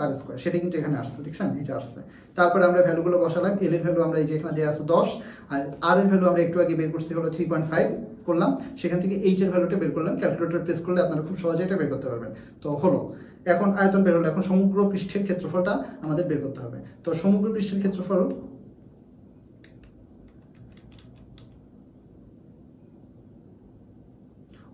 r²। সেটা কিন্তু এখানে আসছে, দেখছেন, এটা আসছে। তারপরে আমরা ভ্যালুগুলো বসালাম, এল এর ভ্যালু আমরা এই যে এখানে দেওয়া আছে 10, আর আর এর ভ্যালু আমরা একটু আগে বের করছি হলো 3.5 করলাম, সেখান থেকে এইচ এর ভ্যালুটা বের করলাম। ক্যালকুলেটর প্রেস করলে আপনারা খুব সহজে এটা বের করতে পারবেন। তো হলো, এখন আয়তন বের হলো, এখন সমগ্র পৃষ্ঠের ক্ষেত্রফলটা আমাদের বের করতে হবে। তো সমগ্র পৃষ্ঠের ক্ষেত্রফল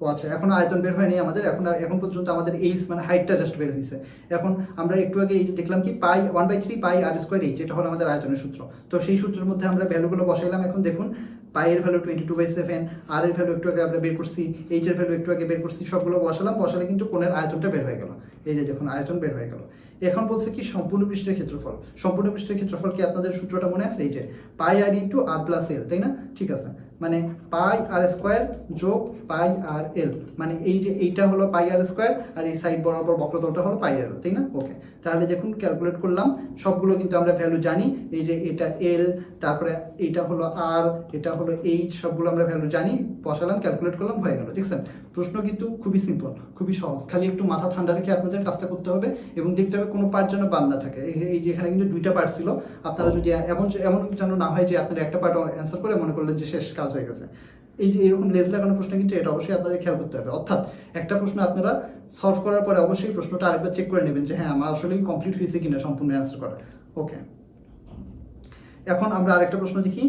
ও আচ্ছা, এখন আয়তন বের হয়নি আমাদের, এখন পর্যন্ত আমাদের এইচ মানে হাইটটা জাস্ট বের হয়েছে। এখন আমরা একটু আগে এই যে দেখলাম কি পাই 1/3 পাই আর স্কোয়ার এইচ, এটা হলো আমাদের আয়তনের সূত্র। তো সেই সূত্রের মধ্যে আমরা ভ্যালুগুলো বসাইলাম। এখন দেখুন পাই এর ভ্যালু 22/7, আর এর ভ্যালু একটু আগে আমরা বের করছি, এইচ এর ভ্যালু একটু আগে বের করছি, সবগুলো বসালে কিন্তু কোণের আয়তনটা বের হয়ে গেল। এই যে দেখুন আয়তন বের হয়ে গেল। এখন বলছে কি সম্পূর্ণ পৃষ্ঠের ক্ষেত্রফল। সম্পূর্ণ পৃষ্ঠের ক্ষেত্রফল কি আপনাদের সূত্রটা মনে আছে? এই যে পাই আর ইন্টু আর প্লাস এল, তাই না? ঠিক আছে, মানে পাই আর স্কোয়ার যোগ পাই আর এল, মানে এই যে এইটা হলো পাই আর স্কোয়ার, আর এই সাইড বরাবর বক্রতলটা হলো পাই আর এল, তাই না? ওকে, তাহলে দেখুন ক্যালকুলেট করলাম, সবগুলো কিন্তু আমরা ভ্যালু জানি। এই যে এটা এল, তারপরে এটা হলো আর, এটা হলো এইচ, সবগুলো আমরা ভ্যালু জানি, বসালাম, ক্যালকুলেট করলাম, হয়ে গেল। ঠিক আছে, প্রশ্ন কিন্তু খুবই সিম্পল, খুবই সহজ, খালি একটু মাথা ঠান্ডা রেখে আপনাদের কাজটা করতে হবে এবং দেখতে হবে কোনো পার্ট যেন বাদ না থাকে। এই যে এখানে কিন্তু দুইটা পার্ট ছিল, আপনারা যদি এমন যেন না হয় যে আপনারা একটা পার্ট অ্যান্সার করে মনে করলেন যে শেষ, কাজ হয়ে গেছে। এই যে এরকম লেজ লাগানো প্রশ্ন কিন্তু এটা অবশ্যই আপনাদের খেয়াল করতে হবে। অর্থাৎ একটা প্রশ্ন আপনারা সলভ করার পরে অবশ্যই প্রশ্নটা আরেকবার চেক করে নেবেন যে হ্যাঁ আমার আসলেই কমপ্লিট হয়েছে কিনা সম্পূর্ণ অ্যান্সার করা। ওকে, এখন আমরা আরেকটা প্রশ্ন দেখি।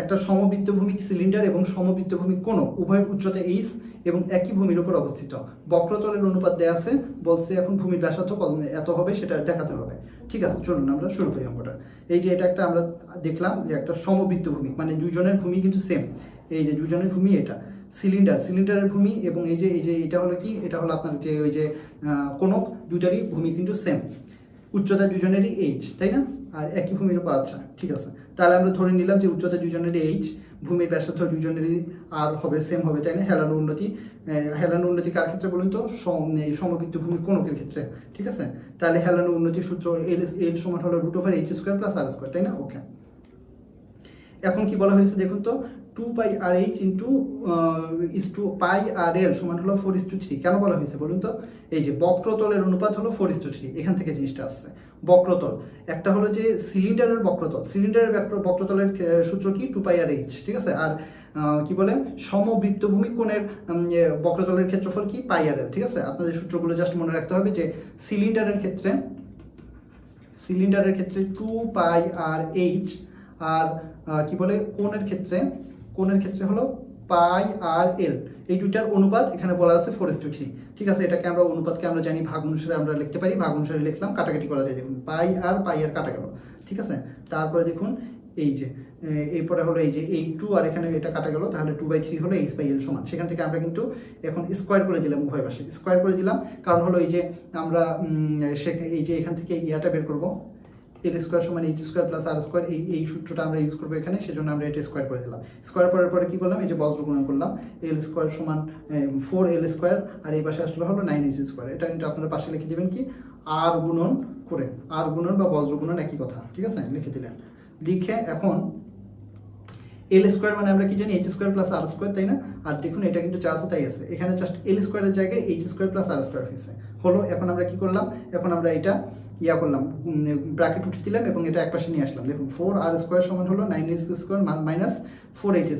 একটা সমবৃত্তভূমি সিলিন্ডার এবং সমবৃত্তভূমি কোণ উভয়ের উচ্চতা এইচ এবং একই ভূমির উপর অবস্থিত। বক্রতলের অনুপাত দেয়া আছে, বলছে এখন ভূমির ব্যাসার্ধ এত হবে সেটা দেখাতে হবে। ঠিক আছে, চলুন আমরা শুরু করি অঙ্কটা। এই যে এটা একটা আমরা দেখলাম যে একটা সমবৃত্তভূমি, মানে দুইজনের ভূমি কিন্তু সেম। এই যে দুইজনের ভূমি, এটা সিলিন্ডারের ভূমি, এবং এই যে এটা হলো কি, এটা হলো আপনার যে ওই যে কোণক, দুইটারই ভূমি কিন্তু সেম। উচ্চতা দুজনেরই এইচ, তাই না? আর একই ভূমির উপর। আচ্ছা ঠিক আছে, তাহলে আমরা ধরে নিলাম যে উচ্চতা দুজনেরই এইচ, ভূমির ব্যাসার্ধ দুজনেরই আর হবে, সেম হবে, তাই না? হেলানো উন্নতি কার ক্ষেত্রে বলুন তো? সমবৃত্ত ভূমি কোণকের ক্ষেত্রে। ঠিক আছে, তাহলে হেলানো উন্নতির সূত্র এল সমান হলো √h² প্লাস আর স্কোয়ার, তাই না? ওকে, এখন কি বলা হয়েছে দেখুন তো, 2 পাই আর এইচ ইন্টু টু পাই আর এল সমান হলো 4:3। কেন বলা হয়েছে বলুন তো? এই যে বক্রতলের অনুপাত হলো 4:3, এখান থেকে জিনিসটা আসছে। বক্রতল একটা হলো যে সিলিন্ডারের বক্রতলের সূত্র কি? 2 পাই আর এইচ। ঠিক আছে, আর কি বলে সমবৃত্তভূমি কোণের বক্রতলের ক্ষেত্রফল কি? পাই আর এল। ঠিক আছে, আপনাদের সূত্রগুলো জাস্ট মনে রাখতে হবে যে সিলিন্ডারের ক্ষেত্রে 2 পাই আর এইচ, আর কি বলে কোণের ক্ষেত্রে হলো পাই আর এল। এই দুইটার অনুপাত এখানে বলা আছে 4:3। ঠিক আছে, এটাকে আমরা অনুপাতকে আমরা জানি ভাগ অনুসারে আমরা লিখতে পারি, ভাগ অনুসারে লিখলাম, কাটাকাটি করা যায়। দেখুন পাই আর কাটা গেল। ঠিক আছে, তারপরে দেখুন এই যে এরপরে হলো এই যে এই 2 আর এখানে এটা কাটা গেল, তাহলে 2/3 হলো h/l সমান। সেখান থেকে আমরা কিন্তু এখন স্কোয়ার করে দিলাম, উভয় পাশে স্কোয়ার করে দিলাম, কারণ হলো এই যে আমরা এই যে এখান থেকে ইয়াটা বের করবো, এল স্কোয়ার সমান h² প্লাস আর স্কোয়ার, এই সূত্রটা আমরা ইউজ করবো এখানে, সেজন্য আমরা এটা স্কোয়ার করে দিলাম। স্কোয়ার করার পরে কি করলাম? এই যে বজ্র গুণন করলাম, এল স্কোয়ার সমান 4l², আর এই পাশে আসলে হলো 9h²। এটা কিন্তু আপনারা পাশে লিখে দেবেন কি আর গুণন করে, আর গুণন বা বজ্র গুণন একই কথা। ঠিক আছে, লিখে দিলেন। লিখে এখন l² মানে আমরা কি জানি? h² প্লাস আর স্কোয়ার, তাই না? আর দেখুন এটা কিন্তু যা আছে তাই আছে, এখানে জাস্ট l² এর জায়গায় h² প্লাস আর স্কোয়ার হয়েছে হলো। এখন আমরা কি করলাম? এখন আমরা এটা করলাম, ব্র্যাকেট উঠে দিলাম এবং এটা একপাশে নিয়ে আসলাম। দেখুন 4r² সমান হলো 9h² মাইনাস 4h²।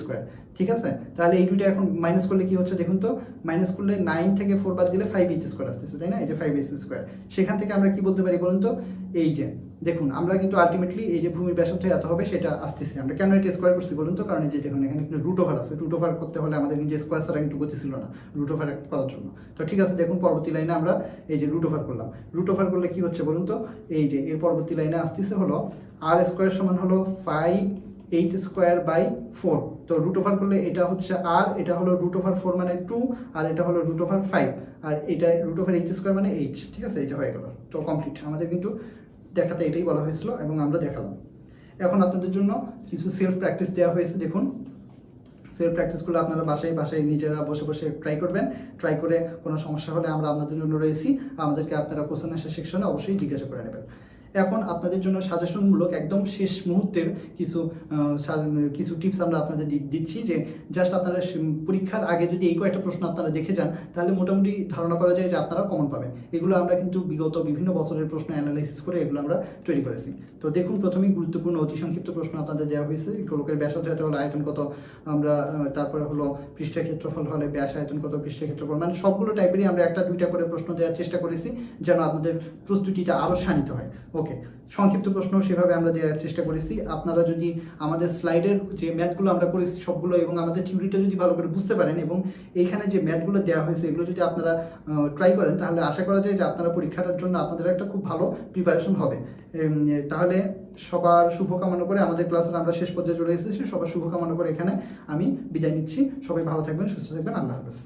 ঠিক আছে, তাহলে এই দুইটা এখন মাইনাস করলে কি হচ্ছে দেখুন তো? মাইনাস করলে 9 থেকে 4 বাদ দিলে 5h² আসতেছে, তাই না? এই যে 5h², সেখান থেকে আমরা কি বলতে পারি বলুন তো? এই যে দেখুন আমরা কিন্তু আলটিমেটলি এই যে ভূমির ব্যাসার্ধ এত হবে সেটা আসতেছে। আমরা কেন এটা স্কোয়ার করছি বলুন তো? কারণ এই যে দেখুন এখানে কিন্তু √ওভার আছে, √ওভার করতে হলে আমাদের কিন্তু স্কোয়ার ছাড়া কিন্তু গতি ছিল না √ওভার করার জন্য। তো ঠিক আছে, দেখুন পরবর্তী লাইনে আমরা এই যে √ওভার করলাম। √ওভার করলে কি হচ্ছে বলুন তো? এই যে এর পরবর্তী লাইনে আসতেছে হলো r² সমান হলো 5h²/4। তো √ওভার করলে এটা হচ্ছে আর, এটা হলো √4 মানে 2, আর এটা হলো √5, আর এটা √h² মানে h। ঠিক আছে, এটা হয়ে গেল। তো কমপ্লিট, আমাদের কিন্তু দেখাতে এটাই বলা হয়েছিল এবং আমরা দেখালাম। এখন আপনাদের জন্য কিছু সেলফ প্র্যাকটিস দেওয়া হয়েছে। দেখুন সেলফ প্র্যাকটিসগুলো আপনারা বাসায় নিজেরা বসে ট্রাই করবেন। ট্রাই করে কোনো সমস্যা হলে আমরা আপনাদের জন্য রয়েছি, আমাদেরকে আপনারা কোশ্চেন আনসার সেকশনে অবশ্যই জিজ্ঞাসা করে নেবেন। এখন আপনাদের জন্য সাজেশনমূলক একদম শেষ মুহূর্তের কিছু টিপস আমরা আপনাদের দিচ্ছি, যে জাস্ট আপনারা পরীক্ষার আগে যদি এই কয়েকটা প্রশ্ন আপনারা দেখে যান তাহলে মোটামুটি ধারণা করা যায় যে আপনারা কমন পাবেন। এগুলো আমরা কিন্তু বিগত বিভিন্ন বছরের প্রশ্ন অ্যানালাইসিস করে এগুলো আমরা তৈরি করেছি। তো দেখুন প্রথমেই গুরুত্বপূর্ণ অতি সংক্ষিপ্ত প্রশ্ন আপনাদের দেওয়া হয়েছে। গোলকের ব্যাসার্ধ হতে হলে আয়তন কত, আমরা তারপরে হলো পৃষ্ঠের ক্ষেত্রফল হলে ব্যাস আয়তন কত, পৃষ্ঠের ক্ষেত্রফল, মানে সবগুলো টাইপেরই আমরা 1-2টা করে প্রশ্ন দেওয়ার চেষ্টা করেছি যেন আপনাদের প্রস্তুতিটা আরও শানিত হয়। ওকে, সংক্ষিপ্ত প্রশ্ন সেভাবে আমরা দেওয়ার চেষ্টা করেছি। আপনারা যদি আমাদের স্লাইডের যে ম্যাথগুলো আমরা করেছি সবগুলো এবং আমাদের থিওরিটা যদি ভালো করে বুঝতে পারেন এবং এইখানে যে ম্যাথগুলো দেওয়া হয়েছে এগুলো যদি আপনারা ট্রাই করেন তাহলে আশা করা যায় যে আপনারা পরীক্ষাটার জন্য আপনাদের একটা খুব ভালো প্রিপারেশন হবে। তাহলে সবার শুভকামনা করে আমাদের ক্লাসের আমরা শেষ পর্যায়ে চলে এসেছি। সবার শুভকামনা করে এখানে আমি বিদায় নিচ্ছি। সবাই ভালো থাকবেন, সুস্থ থাকবেন, আল্লাহ হাফেজ।